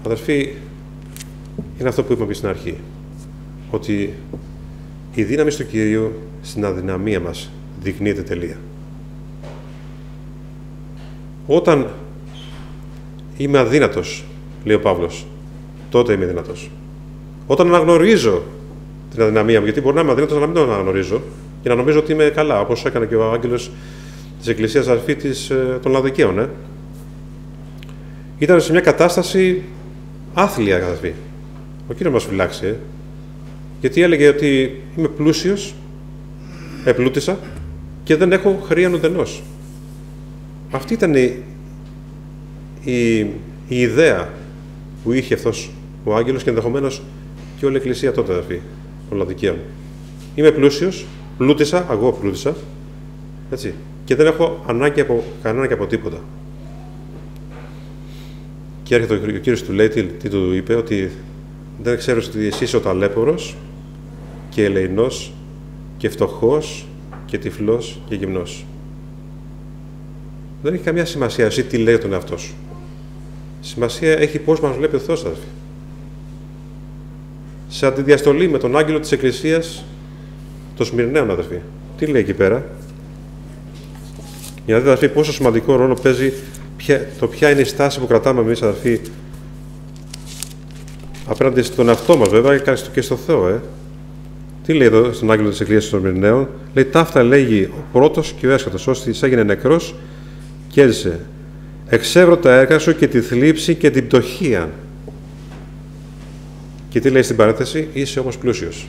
Αδερφοί, είναι αυτό που είπαμε στην αρχή. Ότι η δύναμη του Κυρίου στην αδυναμία μας δεικνύεται τελεία. Όταν είμαι αδύνατος, λέει ο Παύλος, τότε είμαι δυνατός. Όταν αναγνωρίζω την αδυναμία μου, γιατί μπορεί να είμαι αδύνατος να μην το αναγνωρίζω και να νομίζω ότι είμαι καλά, όπως έκανε και ο άγγελος της Εκκλησίας, αδερφή των Λαδικαίων. Ήταν σε μια κατάσταση άθλια, αδερφή. Ο Κύριος μας φυλάξει, γιατί έλεγε ότι είμαι πλούσιος, επλούτησα και δεν έχω χρείαν ουδενός. Αυτή ήταν η ιδέα που είχε αυτός ο άγγελος και ενδεχομένως και όλη η Εκκλησία τότε, αδερφοί, των Λαδικαίων. Είμαι πλούσιος, πλούτησα, εγώ πλούτησα, έτσι, και δεν έχω ανάγκη από κανένα και από τίποτα. Και έρχεται ο Κύριος, του λέει, τι του είπε, ότι δεν ξέρεις ότι εσύ είσαι ο ταλέπορος και ελεηνός και φτωχός και τυφλός και γυμνός. Δεν έχει καμία σημασία εσύ τι λέει τον εαυτό σου. Σημασία έχει πώς μας βλέπει ο Θεός, αδερφοί. Σε αντιδιαστολή με τον άγγελο της Εκκλησίας των Σμυρναίων, αδερφοί. Τι λέει εκεί πέρα? Για να δείτε, αδερφοί, πόσο σημαντικό ρόλο παίζει ποια είναι η στάση που κρατάμε εμείς, αδερφοί, απέναντι στον εαυτό μας, βέβαια, και στο Θεό. Τι λέει εδώ στον άγγελο της Εκκλησίας των Σμυρναίων? Λέει, ταύτα λέγει ο πρώτος και ο έσχατος, ώστε έγινε νεκρός και έζησε. Εξεύρω τα έργα σου και τη θλίψη και την πτωχία. Και τι λέει στην παρένθεση, είσαι όμως πλούσιος.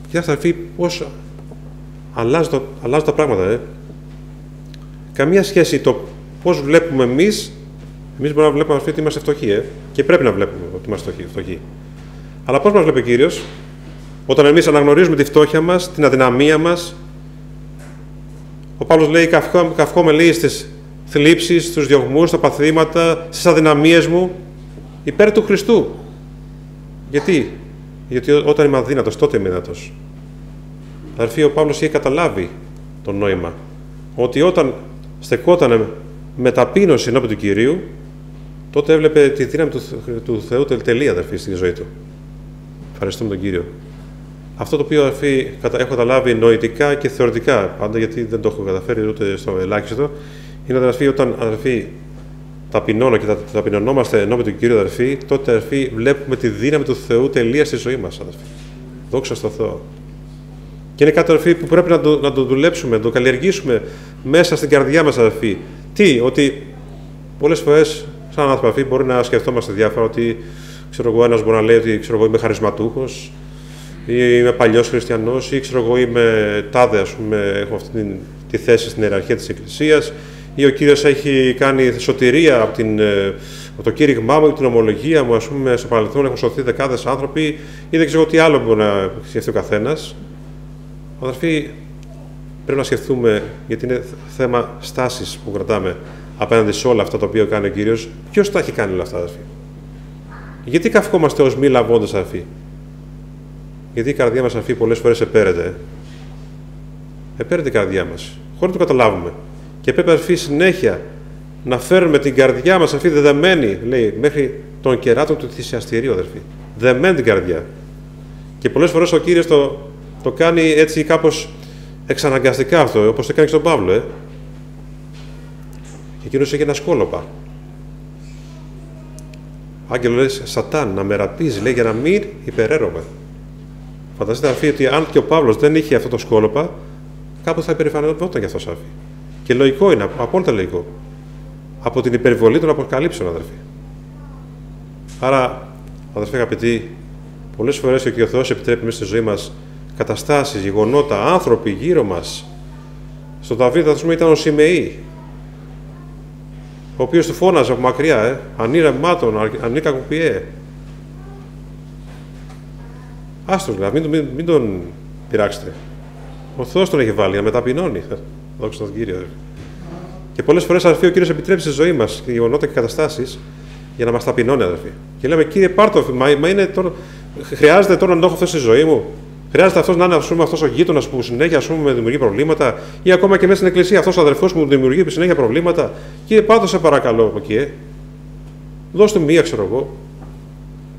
Κοιτάξτε, αδελφοί, πώς αλλάζουν τα πράγματα. Καμία σχέση το πώς βλέπουμε εμείς. Εμείς μπορούμε να βλέπουμε ότι είμαστε φτωχοί, και πρέπει να βλέπουμε ότι είμαστε φτωχοί. Αλλά πώς μας βλέπει ο Κύριος, όταν εμείς αναγνωρίζουμε τη φτώχεια μας, την αδυναμία μας. Ο Παύλος λέει: καυχόμαι, λέει, στις θλίψεις, στους διωγμούς, στα παθήματα, στις αδυναμίες μου, υπέρ του Χριστού. Γιατί όταν είμαι αδύνατος, τότε είμαι δυνατός. Αδελφοί, ο Παύλος είχε καταλάβει το νόημα. Ότι όταν στεκόταν με ταπείνωση ενώπιον του Κυρίου, τότε έβλεπε τη δύναμη του Θεού τελεία, αδελφοί, στη ζωή του. Ευχαριστούμε τον Κύριο. Αυτό το οποίο, αδελφοί, έχω καταλάβει νοητικά και θεωρητικά, πάντα γιατί δεν το έχω καταφέρει ούτε στο ελάχιστο, είναι, αδελφοί, όταν, αδελφοί, ταπεινώνω και ταπεινωνόμαστε ενώπιον του Κύριου, αδελφοί, τότε, αδελφοί, βλέπουμε τη δύναμη του Θεού τελεία στη ζωή μας, αδελφοί. Δόξα στο Θεό. Και είναι κάτι, αδελφοί, που πρέπει να το δουλέψουμε, να το καλλιεργήσουμε μέσα στην καρδιά μας, αδελφοί. Τι, ότι πολλές φορές, σαν άνθρωποι, μπορεί να σκεφτόμαστε διάφορα, ότι ένας μπορεί να λέει ότι είμαι χαρισματούχος, ή είμαι παλιός χριστιανός, ή είμαι τάδε, ας πούμε, έχω αυτή τη θέση στην ιεραρχία της Εκκλησίας, ή ο Κύριος έχει κάνει σωτηρία από το κήρυγμά μου, από την ομολογία μου, ας πούμε, στο παρελθόν έχουν σωθεί δεκάδες άνθρωποι, ή δεν ξέρω τι άλλο μπορεί να σκεφτεί ο καθένας. Αδελφοί, πρέπει να σκεφτούμε, γιατί είναι θέμα στάσης που κρατάμε απέναντι σε όλα αυτά τα οποία κάνει ο Κύριος. Ποιος τα έχει κάνει όλα αυτά, αδελφοί? Γιατί καυχόμαστε ως μη λαβώντες, αδελφοί? Γιατί η καρδιά μας, αδελφοί, πολλές φορές επέρεται. Επέρεται η καρδιά μας, χωρίς να το καταλάβουμε. Και πρέπει, αδελφοί, συνέχεια να φέρουμε την καρδιά μας, αδελφοί, δεδεμένη, λέει, μέχρι τον κεράτο του θυσιαστηρίου, αδελφοί. Δεμένη την καρδιά. Και πολλές φορές ο Κύριος το κάνει έτσι κάπως εξαναγκαστικά αυτό, όπως το κάνει και στον Παύλο. Και εκείνος είχε ένα σκόλοπα. Άγγελο, λέει, Σατάν, να με ραπίζει, λέει, για να μην υπεραίρομαι. Φανταστείτε, αδελφοί, ότι αν και ο Παύλος δεν είχε αυτό το σκόλοπα, κάπου θα υπερηφανευόταν για αυτό, αδελφοί. Και λογικό είναι, απόλυτα λογικό. Από την υπερβολή των αποκαλύψεων, αδελφοί. Άρα, αδελφοί αγαπητοί, πολλές φορές και ο Θεός επιτρέπει μέσα στη ζωή μας καταστάσεις, γεγονότα, άνθρωποι γύρω μας. Στον Δαβίδ, ας πούμε, ήταν ο Σιμεή, ο οποίος του φώναζε από μακριά, ανήρε μάτων, ανήρε κακοποιέ. Άστος, δηλαδή, μην τον πειράξετε. Ο Θεός τον έχει βάλει να μεταπεινώνει. Δόξα τω Κύριο. Και πολλές φορές, αδελφοί, ο Κύριος επιτρέπει στη ζωή μας και γεγονότα και καταστάσεις για να μας ταπεινώνει, αδελφοί. Και λέμε: Κύριε, πάρτο, μα είναι τώρα, χρειάζεται τώρα να το έχω αυτό στη ζωή μου? Χρειάζεται αυτός να είναι, ας πούμε, αυτός ο γείτονας που συνέχεια, ας πούμε, δημιουργεί προβλήματα, ή ακόμα και μέσα στην εκκλησία αυτός ο αδερφός που μου δημιουργεί συνέχεια προβλήματα? Κύριε, πάρτο, σε παρακαλώ από εκεί, δώσ' του μία, ξέρω εγώ.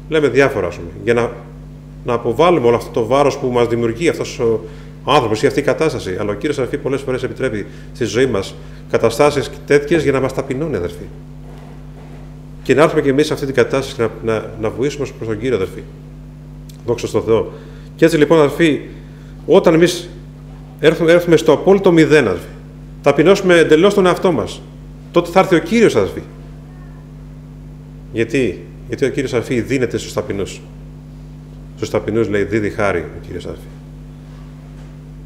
Λέμε διάφορα, ας πούμε, για να αποβάλουμε όλο αυτό το βάρος που μας δημιουργεί αυτός ο άνθρωπος ή αυτή η κατάσταση. Αλλά ο Κύριος, αδελφοί, πολλές φορές επιτρέπει στη ζωή μας καταστάσεις τέτοιες για να μας ταπεινώνει, αδελφοί. Και να έρθουμε κι εμείς σε αυτή την κατάσταση και να βοηθήσουμε προς τον Κύριο, αδελφοί. Δόξα στον Θεό. Και έτσι, λοιπόν, αδελφοί, όταν εμείς έρθουμε στο απόλυτο μηδέν, αδελφοί, ταπεινώσουμε εντελώς τον εαυτό μας, τότε θα έρθει ο Κύριος, αδελφοί. Γιατί ο Κύριος, αδελφοί, δίνεται στους ταπεινούς. Στους ταπεινούς, λέει, δίδει χάρη ο Κύριος, αδελφοί.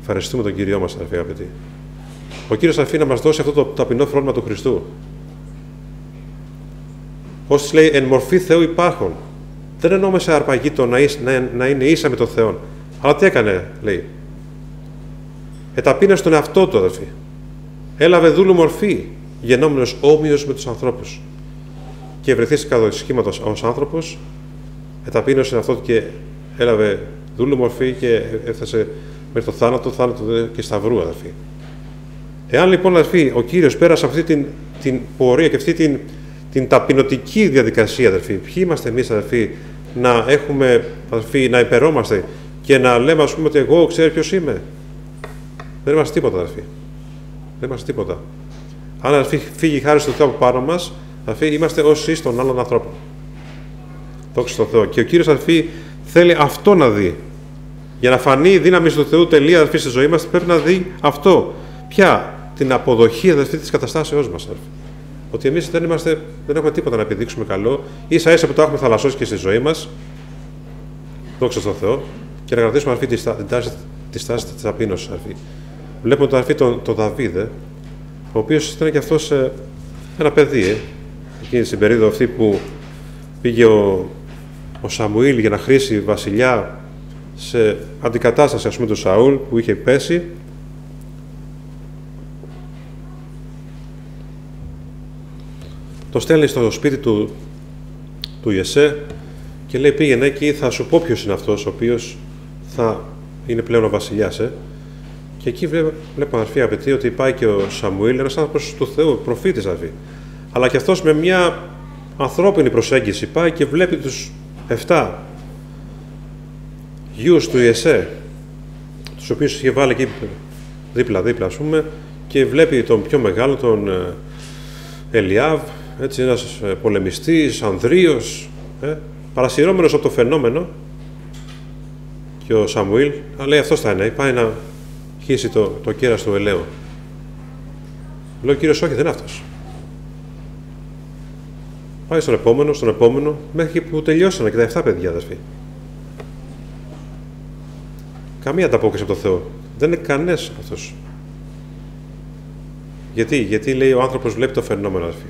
Ευχαριστούμε τον Κύριό μας, αδελφοί αγαπητοί. Ο Κύριος, αδελφοί, να μας δώσει αυτό το ταπεινό φρόνημα του Χριστού. Όσοι, λέει, εν μορφή Θεού υπάρχουν. Δεν εννοούμε σε αρπαγή το να είναι ίσα με τον Θεό. Αλλά τι έκανε, λέει? Εταπείνωσε τον εαυτό του, αδελφοί. Έλαβε δούλου μορφή, γενόμενος όμοιος με τους ανθρώπους. Και βρεθείς κατά σχήματος ως άνθρωπος, εταπείνωσε τον εαυτό του και έλαβε δούλου μορφή και έφτασε μέχρι το θάνατο και σταυρού, αδελφοί. Εάν, λοιπόν, αδελφοί, ο Κύριος πέρασε αυτή την πορεία και αυτή την ταπεινωτική διαδικασία, αδελφοί, ποιοι είμαστε εμείς, αδελφοί, να έχουμε, αδελφοί, να υπερώμαστε και να λέμε, ας πούμε, ότι εγώ ξέρω ποιος είμαι? Δεν είμαστε τίποτα, αδελφοί. Δεν είμαστε τίποτα. Αν, αδελφοί, φύγει η χάρη του Θεού από πάνω μας, αδελφοί, είμαστε ως εις των άλλων ανθρώπων. Δόξα τω Θεώ. Και ο Κύριος, αδελφοί, θέλει αυτό να δει. Για να φανεί η δύναμη του Θεού τελεία, αδελφοί, στη ζωή μας, πρέπει να δει αυτό. Ποια? Την αποδοχή, αδελφοί, της καταστάσεώς μας, αδελφοί. ότι εμείς δεν έχουμε τίποτα να επιδείξουμε καλό, ίσα ίσα που το έχουμε θαλασσώσει και στη ζωή μας, δόξα στον Θεό, και να κρατήσουμε αρφή τη στάση της ταπείνωσης. Βλέπουμε τον αρφή τον Δαβίδ, ο οποίος ήταν και αυτός ένα παιδί, εκείνη στην περίοδο αυτή που πήγε ο Σαμουήλ για να χρήσει βασιλιά σε αντικατάσταση, ας πούμε, του Σαούλ που είχε πέσει. Το στέλνει στο σπίτι του Ιεσέ και λέει, πήγαινε εκεί, θα σου πω ποιος είναι αυτός ο οποίος θα είναι πλέον ο βασιλιάς. Και εκεί βλέπω, αδερφοί αγαπητοί, ότι πάει και ο Σαμουήλ, ένας άνθρωπος του Θεού, προφήτης, αδερφοί. Αλλά και αυτός με μια ανθρώπινη προσέγγιση πάει και βλέπει τους 7 γιους του Ιεσέ, τους οποίους είχε βάλει εκεί δίπλα-δίπλα, ας πούμε, και βλέπει τον πιο μεγάλο, τον Ελιάβ, έτσι, ένας πολεμιστής, ανδρείος, παρασυρώμενος από το φαινόμενο, και ο Σαμουήλ λέει, αυτός θα είναι, πάει να χύσει το κέρας του ελαίου. Λέει ο Κύριος, όχι, δεν είναι αυτός. Πάει στον επόμενο, μέχρι που τελειώσανε και τα 7 παιδιά, αδερφοί. Καμία ανταπόκριση από το Θεό. Δεν είναι κανένας αυτός. Γιατί λέει ο άνθρωπος βλέπει το φαινόμενο, αδερφοί.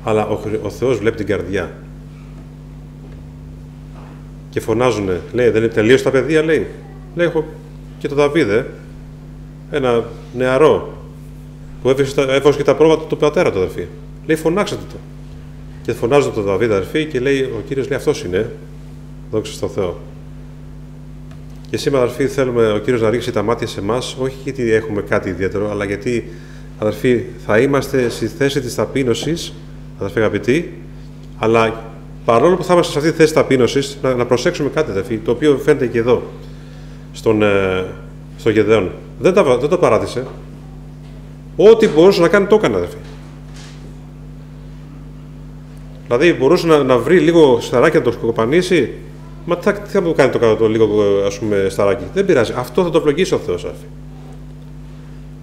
Αλλά ο Θεός βλέπει την καρδιά. Και φωνάζουνε, λέει, δεν είναι τελείως τα παιδιά, λέει. Λέει, έχω και τον Δαβίδ, ένα νεαρό, που έβγαζε και τα πρόβατα του πατέρα του, αδερφοί. Λέει, φωνάξατε το. Και φωνάζουν τον Δαβίδ, αδερφοί, και λέει, ο Κύριος λέει, αυτός είναι. Δόξα στον Θεό. Και σήμερα, αδερφοί, θέλουμε ο Κύριος να ρίξει τα μάτια σε εμάς, όχι γιατί έχουμε κάτι ιδιαίτερο, αλλά γιατί, αδερφοί, θα είμαστε στη θέση της ταπείνωσης, αδερφοί αγαπητοί, αλλά παρόλο που θα είμαστε σε αυτή τη θέση ταπείνωσης, να προσέξουμε κάτι, αδερφοί, το οποίο φαίνεται και εδώ, στο Γεδεών. Δεν το παράτησε. Ό,τι μπορούσε να κάνει, το έκανε, αδερφοί. Δηλαδή, μπορούσε να βρει λίγο σταράκι να το κοπανίσει. Μα τι θα μου κάνει το λίγο, ας πούμε, σταράκι. Δεν πειράζει. Αυτό θα το ευλογήσει ο Θεός, αδερφοί.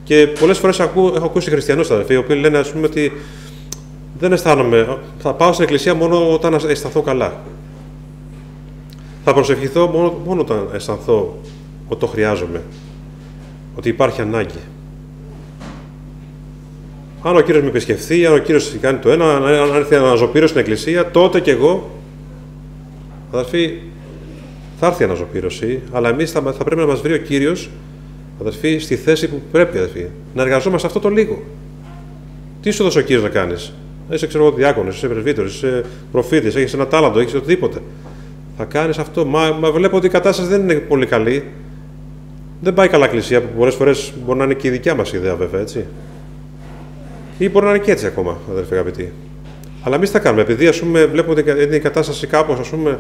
Και πολλές φορές έχω ακούσει χριστιανούς, αδερφοί, οι οποίοι λένε, ας πούμε, ότι δεν αισθάνομαι. Θα πάω στην εκκλησία μόνο όταν αισθανθώ καλά. Θα προσευχηθώ μόνο όταν αισθανθώ ότι το χρειάζομαι. Ότι υπάρχει ανάγκη. Αν ο Κύριος με επισκεφθεί, αν ο Κύριος κάνει το ένα, αν έρθει να αναζωπήρω στην εκκλησία, τότε κι εγώ, αδερφοί, θα έρθει η αναζωπήρωση, αλλά εμείς θα πρέπει να μας βρει ο Κύριος, αδερφοί, στη θέση που πρέπει, αδερφοί, να εργαζόμαστε αυτό το λίγο. Τι σου δώσε ο Κύριος να κάνεις? Είσαι, ξέρω εγώ, διάκονος, είσαι πρεσβύτερος, είσαι προφήτης, έχεις ένα τάλαντο, έχεις οτιδήποτε. Θα κάνεις αυτό. Μα βλέπω ότι η κατάσταση δεν είναι πολύ καλή. Δεν πάει καλά εκκλησία, που πολλές φορές μπορεί να είναι και η δικιά μας ιδέα, βέβαια, έτσι. Ή μπορεί να είναι και έτσι ακόμα, αδερφοί αγαπητοί. Αλλά εμείς θα κάνουμε, επειδή, ας πούμε, βλέπουμε ότι είναι η κατάσταση κάπως, ας πούμε,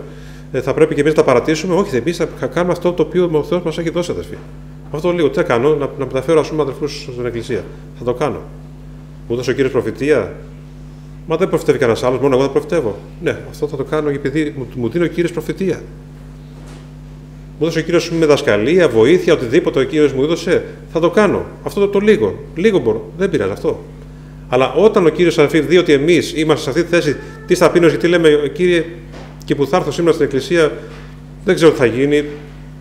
θα πρέπει και εμείς να τα παρατήσουμε. Όχι, εμείς θα κάνουμε αυτό το οποίο ο Θεός μας έχει δώσει, αδερφοί. Αυτό λίγο. Τι θα κάνω, να μεταφέρω, ας πούμε, αδερφούς στην εκκλησία. Θα το κάνω. Μου δώσε ο Κύριος προφητεία. Μα δεν προφητεύει κανένας άλλος, μόνο εγώ θα προφητεύω. Ναι, αυτό θα το κάνω επειδή μου δίνει ο Κύριος προφητεία. Μου έδωσε ο Κύριος με δασκαλία, βοήθεια, οτιδήποτε ο Κύριος μου έδωσε, θα το κάνω. Αυτό το λίγο. Λίγο μπορώ. Δεν πειράζει αυτό. Αλλά όταν ο Κύριος αδερφοί δει ότι εμείς είμαστε σε αυτή τη θέση της ταπείνωσης, γιατί λέμε, Κύριε, και που θα έρθω σήμερα στην εκκλησία, δεν ξέρω τι θα γίνει,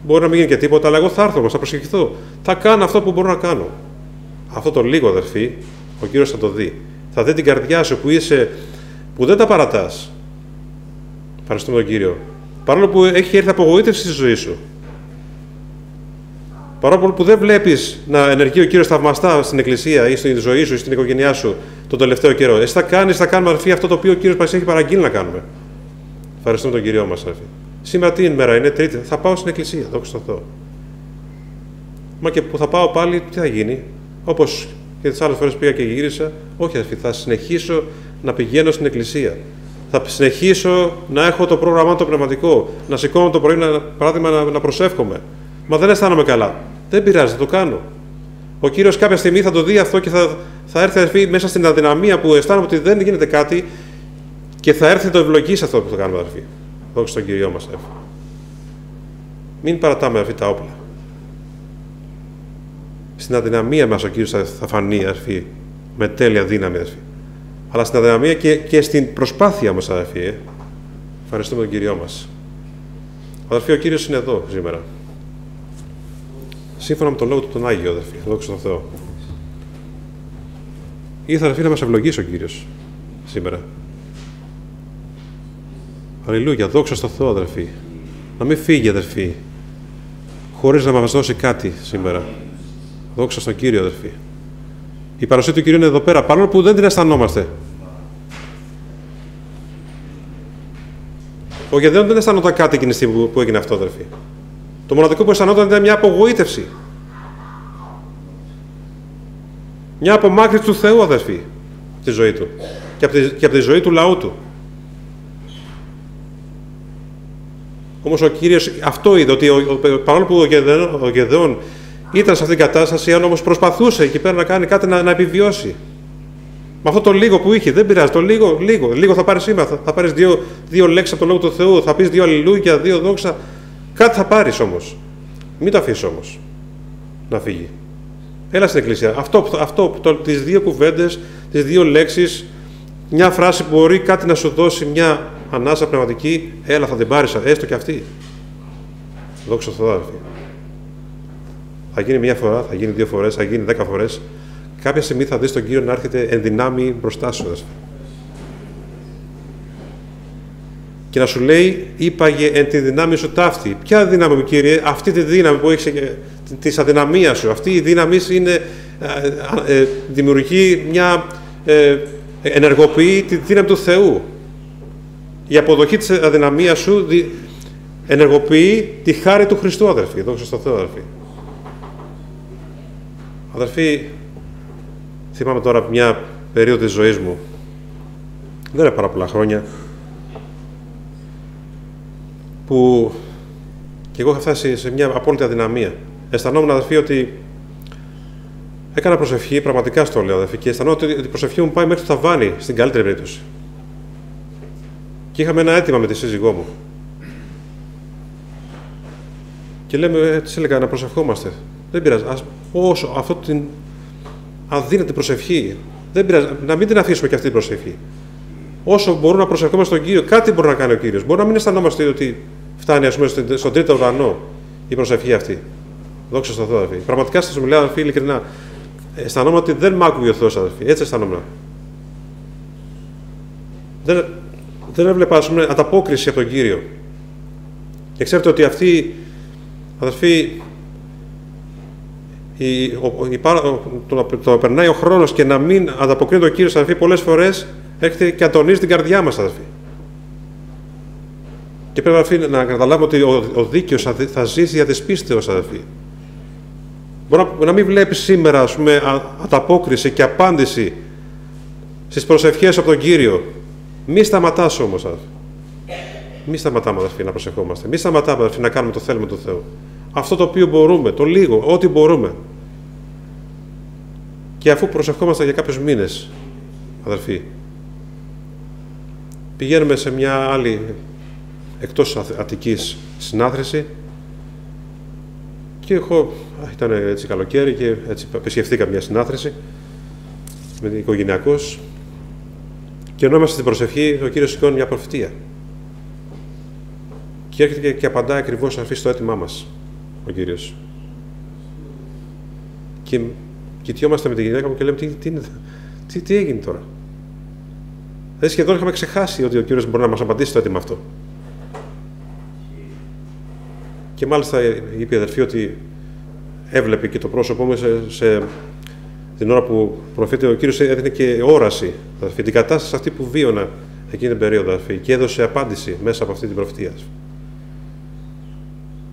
μπορεί να μην γίνει και τίποτα, αλλά εγώ θα έρθω όμως, θα προσευχηθώ. Θα κάνω αυτό που μπορώ να κάνω. Αυτό το λίγο, αδερφοί, ο Κύριος θα το δει. Θα δει την καρδιά σου που είσαι, που δεν τα παρατάς. Ευχαριστούμε τον Κύριο. Παρόλο που έχει έρθει απογοήτευση στη ζωή σου. Παρόλο που δεν βλέπεις να ενεργεί ο Κύριος θαυμαστά στην εκκλησία ή στη ζωή σου ή στην οικογένειά σου τον τελευταίο καιρό. Εσύ θα κάνουμε, αδερφοί, αυτό το οποίο ο Κύριος μας έχει παραγγείλει να κάνουμε. Ευχαριστούμε τον Κύριο μας, αδερφοί. Σήμερα τι ημέρα είναι, Τρίτη. Θα πάω στην εκκλησία, δόξα τω Θεώ. Μα και που θα πάω πάλι, τι θα γίνει? Όπως και τις άλλες φορές πήγα και γύρισα. Όχι, αδερφοί, θα συνεχίσω να πηγαίνω στην εκκλησία. Θα συνεχίσω να έχω το πρόγραμμά το πνευματικό. Να σηκώνω το πρωί, παράδειγμα, να προσεύχομαι. Μα δεν αισθάνομαι καλά. Δεν πειράζει, θα το κάνω. Ο Κύριος κάποια στιγμή θα το δει αυτό και θα έρθει, αδερφοί, μέσα στην αδυναμία που αισθάνομαι ότι δεν γίνεται κάτι και θα έρθει το ευλογήσει αυτό που θα κάνουμε, αδερφοί. Δόξα στον Κύριό μας, αδερφοί. Μην παρατάμε, αδερφοί, τα όπλα. Στην αδυναμία μας ο Κύριος θα φανεί, αδερφοί, με τέλεια δύναμη, αδερφοί. αλλά στην αδυναμία και στην προσπάθεια μας, αδερφοί. Ευχαριστούμε τον Κύριό μας. Αδερφοί, ο Κύριος είναι εδώ σήμερα. Σύμφωνα με τον λόγο του τον Άγιο, αδερφοί. Δόξα τω Θεώ. Ήρθε, αδερφοί, να μας ευλογήσει ο Κύριος σήμερα. Αλληλούια, δόξα στο Θεό, αδερφοί. Να μην φύγει, αδερφοί, χωρίς να μας δώσει κάτι σήμερα. Δόξα στον Κύριο, αδερφοί. Η παρουσία του Κυρίου είναι εδώ πέρα, παρόλο που δεν την αισθανόμαστε. Ο Γεδεών δεν αισθανόταν κάτι εκείνη τη στιγμή που έγινε αυτό, αδερφοί. Το μοναδικό που αισθανόταν ήταν μια απογοήτευση. Μια απομάκρυνση του Θεού, αδερφοί, από τη ζωή του και από τη ζωή του λαού του. Όμως ο Κύριος αυτό είδε, ότι παρόλο που ο Γεδεών ήταν σε αυτήν την κατάσταση, αν όμως προσπαθούσε εκεί πέρα να κάνει κάτι να επιβιώσει. Με αυτό το λίγο που είχε, δεν πειράζει, το λίγο θα πάρεις σήμερα. Θα πάρεις δύο λέξεις από το λόγο του Θεού, θα πεις 2 αλληλούια, 2 δόξα. Κάτι θα πάρεις όμως. Μην το αφήσεις όμως να φύγει. Έλα στην Εκκλησία. Τις 2 κουβέντες, τις 2 λέξεις, μια φράση που μπορεί κάτι να σου δώσει μια ανάσα πνευματική, έλα, θα την πάρεις, έστω και αυτή. Δόξα τω Θεώ, αδερφοί. Θα γίνει 1 φορά, θα γίνει 2 φορές, θα γίνει 10 φορές. Κάποια στιγμή θα δεις τον Κύριο να έρχεται εν δυνάμει μπροστά σου, αδερφοί. Και να σου λέει, είπαγε εν τη δυνάμει σου ταύτη. Ποια δύναμη μου, Κύριε? Αυτή τη δύναμη που έχεις της αδυναμίας σου. Αυτή η δύναμη δημιουργεί ενεργοποιεί τη δύναμη του Θεού. Η αποδοχή της αδυναμίας σου ενεργοποιεί τη χάρη του Χριστού, αδερφοί. Δόξα στον Θεό, αδερφοί. Αδερφοί, θυμάμαι τώρα μια περίοδο της ζωής μου. Δεν είναι πάρα πολλά χρόνια. Που και εγώ είχα φτάσει σε μια απόλυτη αδυναμία. Αισθανόμουν, αδερφοί, ότι έκανα προσευχή, πραγματικά στο λέω, αδερφοί, και αισθανόμουν ότι η προσευχή μου πάει μέχρι το ταβάνι, στην καλύτερη περίπτωση. Και είχαμε ένα αίτημα με τη σύζυγό μου. Και λέμε, της έλεγα, να προσευχόμαστε. Δεν πειράζει. Όσο αυτό την αδύνατη προσευχή, δεν πειράζει, να μην την αφήσουμε και αυτή την προσευχή. Όσο μπορούμε να προσευχόμαστε στον Κύριο, κάτι μπορεί να κάνει ο Κύριος. Μπορεί να μην αισθανόμαστε ότι φτάνει, ας πούμε, στον 3ο ουρανό η προσευχή αυτή. Δόξα τω Θεώ, αδερφοί. Πραγματικά σας μιλάω, αδερφοί, ειλικρινά. Αισθανόμουν ότι δεν μ' άκουγε ο Θεός, αδερφοί. Έτσι αισθανόμουν. Δεν έβλεπα, ας πούμε, ανταπόκριση από τον Κύριο. Και ξέρετε ότι αυτή, αδερφοί, το περνάει ο χρόνος και να μην ανταποκρίνεται ο Κύριος, αδερφοί, πολλές φορές έρχεται και ατονίζει την καρδιά μας, αδερφοί. Και πρέπει, αδερφοί, να καταλάβουμε ότι ο δίκαιος θα ζήσει δια της πίστεως, αδερφοί. Μπορεί να μην βλέπεις σήμερα, ας πούμε, ανταπόκριση και απάντηση στις προσευχές από τον Κύριο. Μη σταματάς όμως, αδερφοί. Μη σταματάμε, αδερφοί, να προσευχόμαστε. Μη σταματάμε, αδερφοί, να κάνουμε το θέλουμε του Θεού. Αυτό το οποίο μπορούμε, το λίγο, ό,τι μπορούμε. Και αφού προσευχόμαστε για κάποιους μήνες, αδερφοί, πηγαίνουμε σε μια άλλη εκτός Αττικής συνάθρηση και εγώ ήταν έτσι καλοκαίρι και έτσι επισκεφθήκα μια συνάθρηση με την οικογενειακός και ενώ είμαστε στην προσευχή ο Κύριος σηκώνει μια προφητεία και έρχεται και απαντάει ακριβώς αφήσει το αίτημά μας ο Κύριος και κοιτιόμαστε με τη γυναίκα μου και λέμε τι έγινε τώρα. Δηλαδή σχεδόν είχαμε ξεχάσει ότι ο Κύριος μπορεί να μας απαντήσει το αίτημα αυτό. Και μάλιστα είπε η αδερφή ότι έβλεπε και το πρόσωπό μου την ώρα που προφήτευε ο Κύριος έδινε και όραση, αδερφή, την κατάσταση αυτή που βίωνα εκείνη την περίοδο, αδερφή, και έδωσε απάντηση μέσα από αυτή την προφητεία.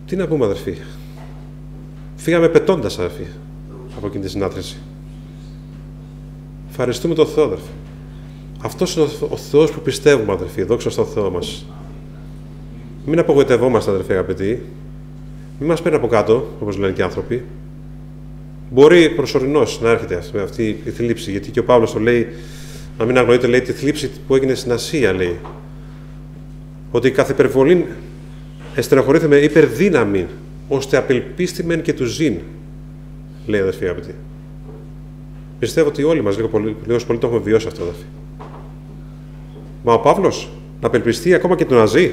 Τι να πούμε, αδερφή. Φύγαμε πετώντας, αδερφή, από εκείνη τη συνάθρηση. Ευχαριστούμε τον Θεό, αδερφή. Αυτός είναι ο Θεός που πιστεύουμε, αδερφοί. Δόξα στον Θεό μας. Μην απογοητευόμαστε, αδερφοί αγαπητοί. Μην μας παίρνει από κάτω, όπως λένε και οι άνθρωποι. Μπορεί προσωρινώς να έρχεται αυτή η θλίψη, γιατί και ο Παύλος το λέει, να μην αγνοείτε, λέει, τη θλίψη που έγινε στην Ασία, λέει. Ότι κάθε υπερβολή εστενοχωρήθηκε με υπερδύναμη, ώστε απελπίστημεν και του ζήν, λέει, αδερφοί αγαπητοί. Πιστεύω ότι όλοι μας λίγο πολύ το έχουμε βιώσει αυτό, αδερφοί. Μα ο Παύλος να απελπιστεί ακόμα και τον Ναζί.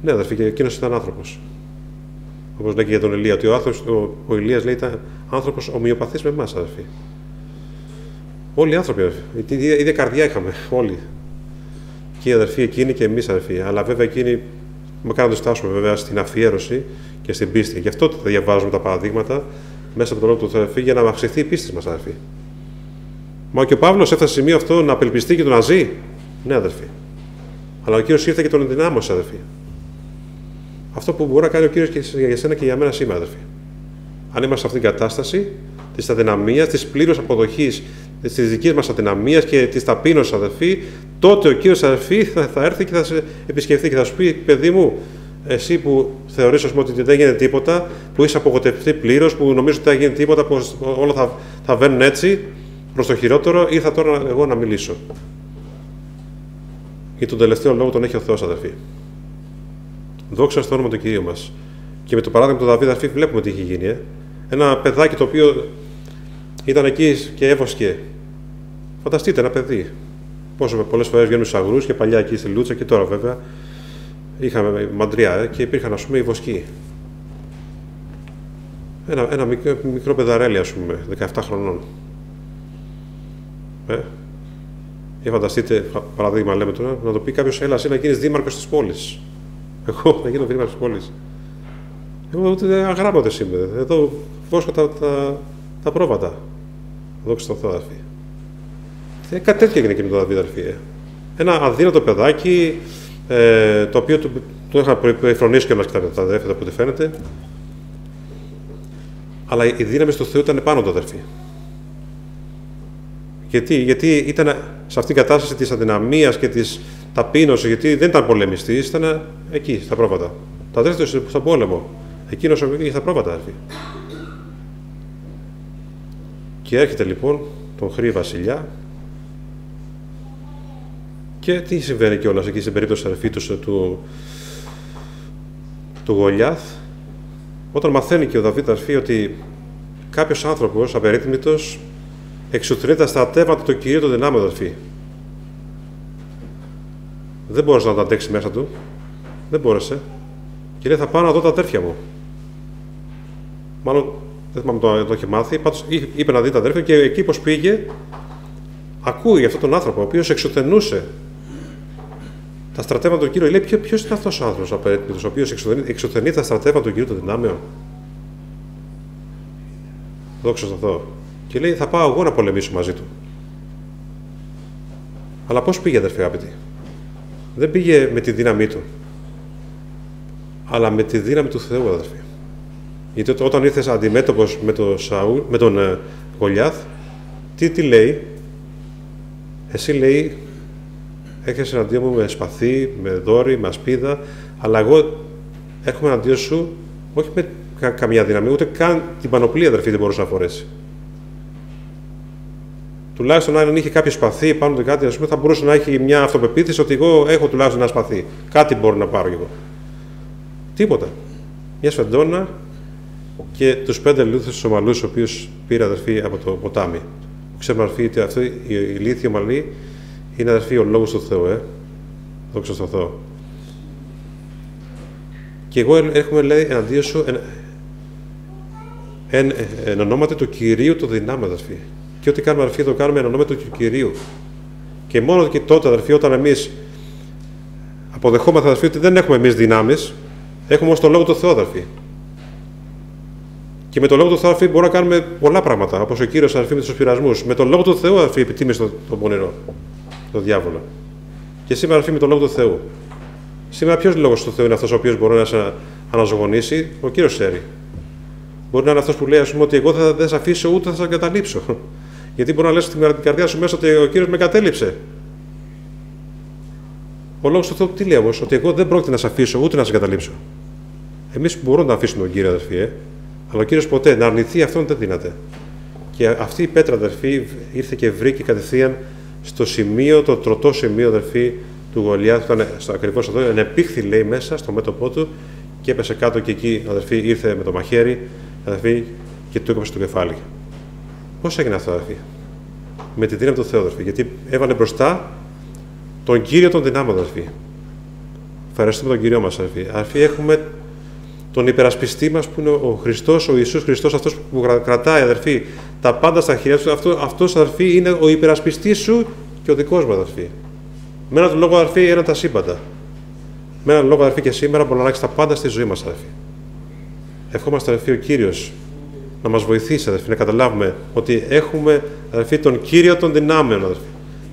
Ναι, αδερφοί, και εκείνος ήταν άνθρωπος. Όπως λέει και για τον Ηλία, ότι ο Ηλίας λέει ήταν άνθρωπος ομοιοπαθής με εμάς, αδερφοί. Όλοι οι άνθρωποι, αδερφοί. Η ίδια καρδιά είχαμε, όλοι. Και οι αδερφοί εκείνοι και εμείς, αδερφοί. Αλλά βέβαια εκείνοι με κάνουν να το στάσουμε βέβαια στην αφιέρωση και στην πίστη. Γι' αυτό τα διαβάζουμε τα παραδείγματα μέσα από τον λόγο του Θεού, για να αυξηθεί η πίστη μας, αδερφοί. Μα και ο Παύλος έφτασε σε σημείο αυτό να απελπιστεί και τον να ζει. Ναι, αδερφοί. Αλλά ο Κύριος ήρθε και τον ενδυνάμωσε, αδερφοί. Αυτό που μπορεί να κάνει ο Κύριος και για εσένα και για μένα σήμερα, αδερφοί. Αν είμαστε σε αυτήν την κατάσταση της αδυναμίας, της πλήρους αποδοχής της δικής μας αδυναμίας και της ταπείνωσης, αδερφοί, τότε ο Κύριος, αδερφοί, θα έρθει και θα σε επισκεφθεί και θα σου πει: παιδί μου, εσύ που θεωρείς ότι δεν γίνεται τίποτα, που είσαι απογοητευτεί πλήρως, που νομίζω ότι δεν γίνει τίποτα, που όλα θα βαίνουν έτσι προς το χειρότερο, ήρθα τώρα εγώ να μιλήσω. Και τον τελευταίο λόγο τον έχει ο Θεός, αδερφοί. Δόξα στο όνομα του Κυρίου μας. Και με το παράδειγμα του Δαβίδ, αδερφοί, βλέπουμε τι έχει γίνει. Ένα παιδάκι το οποίο ήταν εκεί και έβοσκε. Φανταστείτε ένα παιδί. Πόσο πολλές φορές βγαίνουν στους αγρούς και παλιά εκεί στη Λούτσα και τώρα βέβαια. Είχαμε μαντριά και υπήρχαν, ας πούμε, οι βοσκοί. Ένα μικρό παιδαρέλι, ας πούμε, 17 χρονών. Για φανταστείτε, παραδείγμα λέμε τώρα, να το πει κάποιος: έλα, εσύ να γίνεις δήμαρχος της πόλης. Εγώ να γίνω δήμαρχος της πόλης. Εγώ ούτε αγράμματος είμαι. Εδώ βόσκω τα πρόβατα. Δόξα τω Θεώ, αδερφοί. Κάτι τέτοιο έγινε και με τον Δαβίδ, αδερφοί. Ένα αδύνατο παιδάκι, το οποίο το είχαν περιφρονήσει και και τα αδέρφια, από ό,τι φαίνεται. Αλλά η δύναμη του Θεού ήταν πάνω του, αδερφοί. Γιατί ήταν σε αυτήν την κατάσταση της αδυναμίας και της ταπείνωσης, γιατί δεν ήταν πολεμιστής, ήταν εκεί, στα πρόβατα. Τα αδέρφια του στον πόλεμο. Εκείνος είχε στα πρόβατα, αδερφοί. Και έρχεται λοιπόν τον Χρή βασιλιά. Και τι συμβαίνει κιόλας εκεί στην περίπτωση, αδερφοί, του Γολιάθ, όταν μαθαίνει και ο Δαβίδ, αδερφοί, ότι κάποιος άνθρωπος απερίτμητος εξουθενεί τα στρατεύματα του Κυρίου των δυνάμεων, αδερφοί. Δεν μπόρεσε να τα αντέξει μέσα του. Δεν μπόρεσε. Και λέει: θα πάω να δω τα αδέρφια μου. Μάλλον δεν θυμάμαι αν το είχε μάθει. Πάντως είπε να δει τα αδέρφια και εκεί πως πήγε, ακούει αυτόν τον άνθρωπο, ο οποίος εξουθενούσε τα στρατεύματα του Κύριου. Λέει: ποιος είναι αυτός ο άνθρωπος απερίτμητος, ο οποίος εξουθενεί τα στρατεύματα του Κυρίου των δυνάμεων. Δόξα τω Θεώ. Και λέει: θα πάω εγώ να πολεμήσω μαζί του. Αλλά πώς πήγε, αδερφοί αγαπητοί? Δεν πήγε με τη δύναμή του, αλλά με τη δύναμη του Θεού, αδερφοί. Γιατί όταν ήρθες αντιμέτωπος με τον Γολιάθ, τι λέει? Εσύ, λέει, έρχεσαι εναντίον μου με σπαθί, με δόρυ, με ασπίδα, αλλά εγώ έρχομαι εναντίον σου όχι με καμία δύναμη, ούτε καν την πανοπλία, αδερφοί, δεν μπορούσε να φορέσει. Τουλάχιστον αν είχε κάποιο σπαθί πάνω του κάτι, ας πούμε, θα μπορούσε να έχει μια αυτοπεποίθηση ότι εγώ έχω τουλάχιστον ένα σπαθί. Κάτι μπορώ να πάρω εγώ. Τίποτα. Μια σφεντόνα και τους 5 λίθους ομαλούς, τους οποίους πήρε, αδερφοί, από το ποτάμι. Ξέρουμε, αδερφοί, ότι αυτή η λίθη ομαλή είναι, αδερφοί, ο λόγος του Θεού. Δόξα τω Θεώ. Και εγώ έρχομαι, λέει, εναντίον σου εν ονόματι του Κυρίου το δυνάμει, αδερφοί. Και ό,τι κάνουμε, αδερφοί, το κάνουμε εν ονόματι του Κυρίου. Και μόνο και τότε, αδερφοί, όταν εμείς αποδεχόμαστε, αδερφοί, ότι δεν έχουμε εμείς δυνάμεις, έχουμε όμως το λόγο του Θεού, αδερφοί. Και με το λόγο του Θεού, αδερφοί, μπορούμε να κάνουμε πολλά πράγματα. Όπως ο Κύριος, αδερφοί, με τους πειρασμούς. Με το λόγο του Θεού, αδερφοί, επιτίμησε τον πονηρό, τον διάβολο. Και σήμερα, αδερφοί, με το λόγο του Θεού. Σήμερα, ποιος λόγος του Θεού είναι αυτός ο οποίος μπορεί να σε αναζωογονήσει? Ο Κύριος ξέρει. Μπορεί να είναι αυτός που λέει, ας πούμε, ότι εγώ δεν θα σε αφήσω ούτε θα σε εγκαταλείψω. Γιατί μπορεί να λες στην καρδιά σου μέσα ότι ο Κύριος με εγκατέλειψε. Ο λόγος του Θεού τι λέει όμως? Ότι εγώ δεν πρόκειται να σε αφήσω ούτε να σε εγκαταλείψω. Εμείς μπορούμε να αφήσουμε τον Κύριο, αδερφοί, αλλά ο Κύριος ποτέ να αρνηθεί αυτόν δεν δύναται. Και αυτή η πέτρα, αδερφοί, ήρθε και βρήκε κατευθείαν στο σημείο, το τροτό σημείο, αδερφοί, του Γολιάθ, ήταν ακριβώς εδώ, ενεπήχθη, λέει, μέσα στο μέτωπό του και έπεσε κάτω και εκεί, αδερφοί, ήρθε με το μαχαίρι, αδερφοί, και του έκοψε το κεφάλι. Πώς έγινε αυτό, αδερφοί? με τη δύναμη του Θεού, αδερφοί. Γιατί έβαλε μπροστά τον Κύριο των δυνάμεων, αδερφοί. Ευχαριστούμε τον Κύριο μας, αδερφοί. Αδερφοί, έχουμε τον υπερασπιστή μας που είναι ο Χριστός, ο Ιησούς Χριστός, αυτός που κρατάει, αδερφοί, τα πάντα στα χέρια του. Αυτός, αδερφοί, είναι ο υπερασπιστής σου και ο δικός μου, αδερφοί. Με έναν λόγο, αδερφοί, είναι τα σύμπαντα. Με έναν λόγο, αδερφοί, και σήμερα μπορεί να αλλάξει τα πάντα στη ζωή μας, αδερφοί. Ευχόμαστε, αδερφοί, ο Κύριος να μας βοηθήσει, αδερφοί, να καταλάβουμε ότι έχουμε, αδερφοί, τον Κύριο των δυνάμεων, αδερφοί.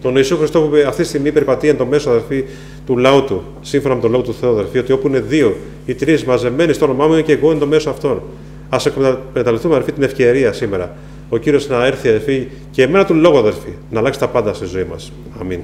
Τον Ιησού Χριστό που αυτή τη στιγμή περιπατεί εν το μέσο, αδερφοί, του λαού του, σύμφωνα με τον λόγο του Θεού, αδερφοί, ότι όπου είναι 2 ή 3 μαζεμένοι στο όνομά μου, είναι και εγώ εν το μέσο αυτών. Ας εκμεταλλευτούμε, αδερφοί, την ευκαιρία σήμερα. Ο Κύριος να έρθει, αδερφοί, και εμένα του λόγου, αδερφοί, να αλλάξει τα πάντα στη ζωή μας. Αμήν.